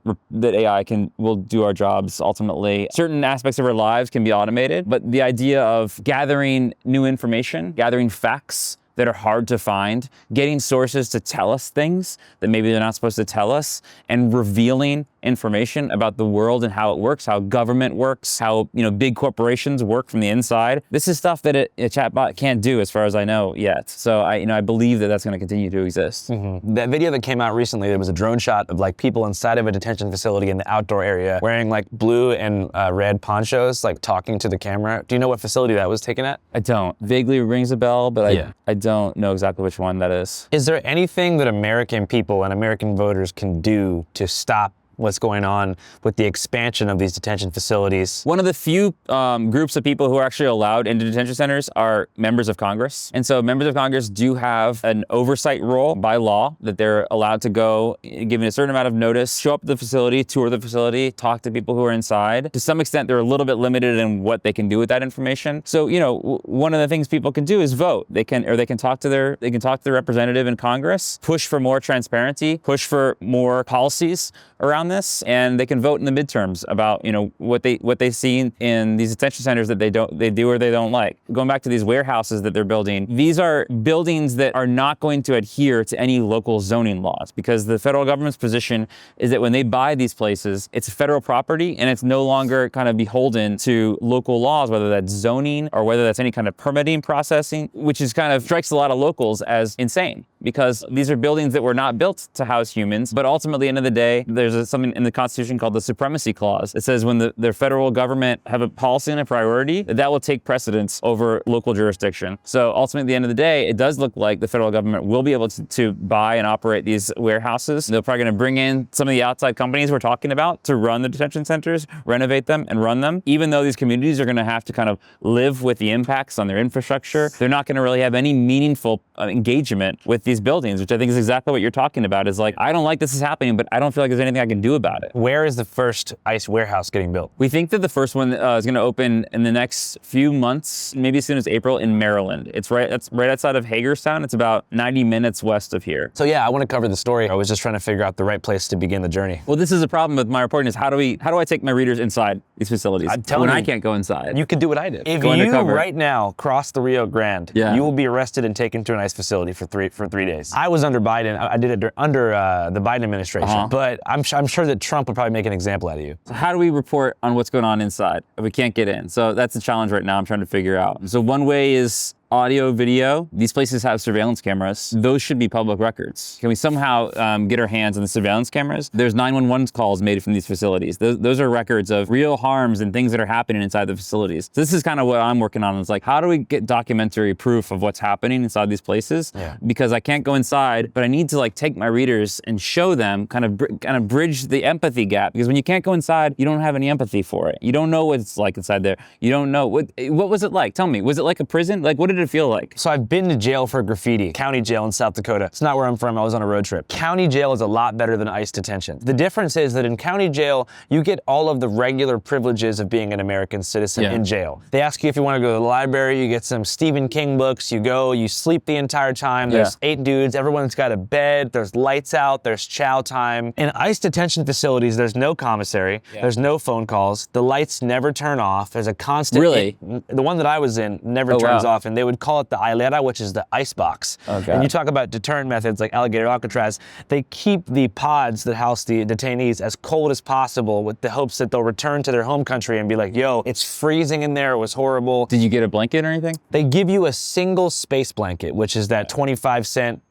AI will do our jobs ultimately. Certain aspects of our lives can be automated, but the idea of gathering new information, gathering facts that are hard to find, getting sources to tell us things that maybe they're not supposed to tell us, and revealing information about the world and how it works, how government works, how big corporations work from the inside. This is stuff that a chatbot can't do, as far as I know, yet. So I believe that that's going to continue to exist. Mm-hmm. That video that came out recently, there was a drone shot of like people inside of a detention facility in the outdoor area wearing like blue and red ponchos, like talking to the camera. Do you know what facility that was taken at? I don't. Vaguely rings a bell, but I don't know exactly which one that is. Is there anything that American people and American voters can do to stop what's going on with the expansion of these detention facilities? One of the few groups of people who are actually allowed into detention centers are members of Congress. And so members of Congress do have an oversight role by law that they're allowed to go, given a certain amount of notice, show up at the facility, tour the facility, talk to people who are inside. To some extent, they're a little bit limited in what they can do with that information. So, one of the things people can do is vote. They can talk to their representative in Congress, push for more transparency, push for more policies around this, and they can vote in the midterms about what they see in these detention centers that they do or they don't like. Going back to these warehouses that they're building, these are buildings that are not going to adhere to any local zoning laws, because the federal government's position is that when they buy these places, it's federal property and it's no longer kind of beholden to local laws, whether that's zoning or whether that's any kind of permitting processing, which is kind of strikes a lot of locals as insane, because these are buildings that were not built to house humans. But ultimately, at the end of the day, there's something in the Constitution called the Supremacy Clause. It says when the federal government have a policy and a priority, that will take precedence over local jurisdiction. So ultimately, at the end of the day, it does look like the federal government will be able to buy and operate these warehouses. They're probably going to bring in some of the outside companies we're talking about to run the detention centers, renovate them, and run them. Even though these communities are going to have to kind of live with the impacts on their infrastructure, they're not going to really have any meaningful engagement with these buildings, which I think is exactly what you're talking about. Is like, I don't like this is happening, but I don't feel like there's anything I can do about it. Where is the first ICE warehouse getting built? We think that the first one is going to open in the next few months, maybe as soon as April, in Maryland. That's right outside of Hagerstown. It's about 90 minutes west of here. So yeah, I want to cover the story. I was just trying to figure out the right place to begin the journey. Well, this is a problem with my reporting: is how do I take my readers inside these facilities when I can't go inside? You could do what I did. If go you undercover right now cross the Rio Grande, Yeah. you will be arrested and taken to an ICE facility for three 3 days. I was under Biden. I did it under the Biden administration. But I'm sure that Trump would probably make an example out of you. So how do we report on what's going on inside if we can't get in? So that's the challenge right now I'm trying to figure out. So one way is audio, video. These places have surveillance cameras. Those should be public records. Can we somehow get our hands on the surveillance cameras? There's 911 calls made from these facilities. Those are records of real harms and things that are happening inside the facilities. So this is kind of what I'm working on. It's like, how do we get documentary proof of what's happening inside these places? Yeah. Because I can't go inside, but I need to like take my readers and show them, kind of bridge the empathy gap. Because when you can't go inside, you don't have any empathy for it. You don't know what it's like inside there. You don't know what was it like? Tell me, was it like a prison? Like, what did it feel like? So I've been to jail for graffiti, county jail in South Dakota. It's not where I'm from, I was on a road trip. County jail is a lot better than ICE detention. The difference is that in county jail, you get all of the regular privileges of being an American citizen in jail. They ask you if you want to go to the library, you get some Stephen King books, you go, you sleep the entire time, there's 8 dudes, everyone's got a bed, there's lights out, there's chow time. In ICE detention facilities, there's no commissary, there's no phone calls, the lights never turn off, there's a constant... Really? The one that I was in never turns off, and they would call it the hilera, which is the ice box. And you talk about deterrent methods like alligator Alcatraz, they keep the pods that house the detainees as cold as possible with the hopes that they'll return to their home country and be like, yo, it's freezing in there, it was horrible. Did you get a blanket or anything? They give you a single space blanket, which is that 25-cent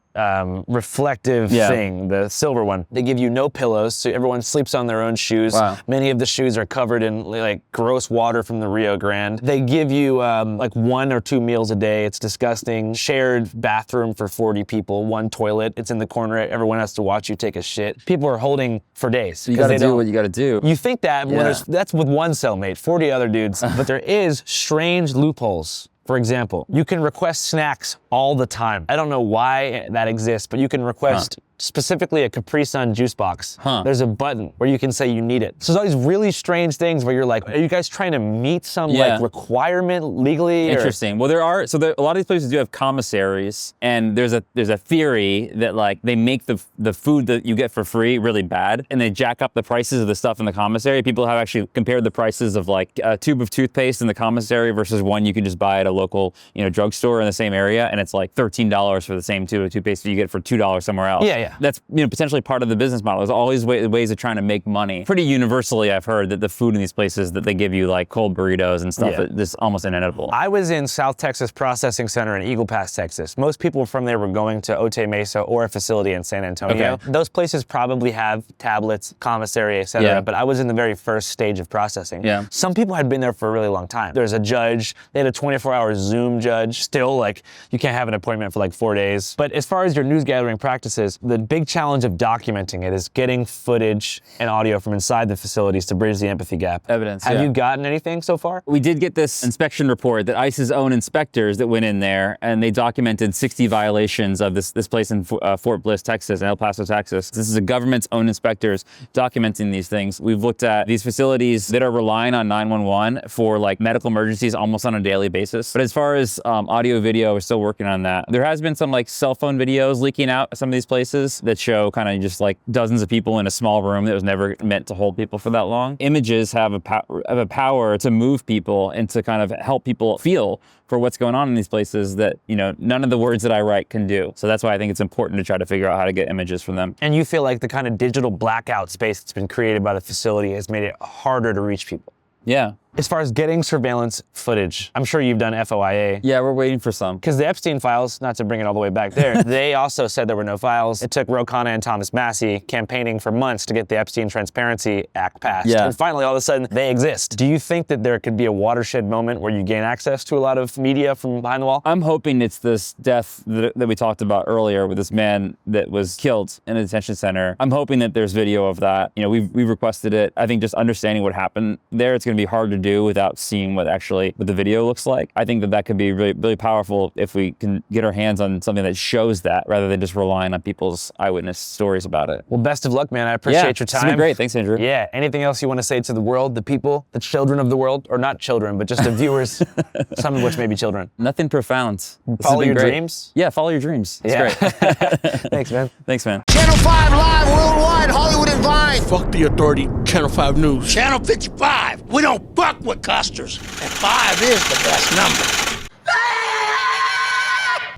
reflective thing, the silver one. They give you no pillows, so everyone sleeps on their own shoes. Many of the shoes are covered in like gross water from the Rio Grande. They give you like 1 or 2 meals a day. It's disgusting. Shared bathroom for 40 people, 1 toilet. It's in the corner. Everyone has to watch you take a shit. People are holding for days. So you gotta do what you gotta do. You think that when that's with 1 cellmate, 40 other dudes, but there is strange loopholes. For example, you can request snacks all the time. I don't know why that exists, but you can request specifically a Capri Sun juice box. There's a button where you can say you need it. So there's all these really strange things where you're like, are you guys trying to meet some like requirement legally? Interesting. Well, a lot of these places do have commissaries, and there's a theory that like they make the food that you get for free really bad, and they jack up the prices of the stuff in the commissary. People have actually compared the prices of like a tube of toothpaste in the commissary versus one you can just buy at a local drugstore in the same area, and it's like $13 for the same tube of toothpaste that you get for $2 somewhere else. That's potentially part of the business model. There's always ways of trying to make money. Pretty universally, I've heard that the food in these places that they give you like cold burritos and stuff, is almost inedible. I was in South Texas Processing Center in Eagle Pass, Texas. Most people from there were going to Otay Mesa or a facility in San Antonio. Those places probably have tablets, commissary, etc. But I was in the very first stage of processing. Some people had been there for a really long time. There's a judge. They had a 24-hour Zoom judge. Still, like, you can't have an appointment for like 4 days. But as far as your news gathering practices, the big challenge of documenting it is getting footage and audio from inside the facilities to bridge the empathy gap. Evidence. Have you gotten anything so far? We did get this inspection report that ICE's own inspectors that went in there, and they documented 60 violations of this place in Fort Bliss, Texas, and El Paso, Texas. This is a government's own inspectors documenting these things. We've looked at these facilities that are relying on 911 for like medical emergencies almost on a daily basis. But as far as audio, video, we're still working on that. There has been some like cell phone videos leaking out at some of these places that show kind of just like dozens of people in a small room that was never meant to hold people for that long. Images have a power to move people and to kind of help people feel for what's going on in these places that, none of the words that I write can do. So that's why I think it's important to try to figure out how to get images from them. And you feel like the kind of digital blackout space that's been created by the facility has made it harder to reach people. Yeah. As far as getting surveillance footage, I'm sure you've done FOIA. Yeah, we're waiting for some. Because the Epstein files, not to bring it all the way back there, they also said there were no files. It took Ro Khanna and Thomas Massie campaigning for months to get the Epstein Transparency Act passed. And finally, all of a sudden, they exist. Do you think that there could be a watershed moment where you gain access to a lot of media from behind the wall? I'm hoping it's this death that we talked about earlier with this man that was killed in a detention center. I'm hoping that there's video of that. We've requested it. I think just understanding what happened there, it's going to be hard to do without seeing what the video looks like. I think that could be really, really powerful if we can get our hands on something that shows that rather than just relying on people's eyewitness stories about it. Well, best of luck, man. I appreciate your time. It's been great. Thanks, Andrew. Yeah. Anything else you want to say to the world, the people, the children of the world, or not children, but just the viewers, some of which may be children? Nothing profound. Follow your dreams? Yeah, follow your dreams. It's great. Thanks, man. Thanks, man. Channel 5 live worldwide, Hollywood and Vine. Fuck the authority. Channel 5 News. Channel 55. We don't fuck with custers. And 5 is the best number.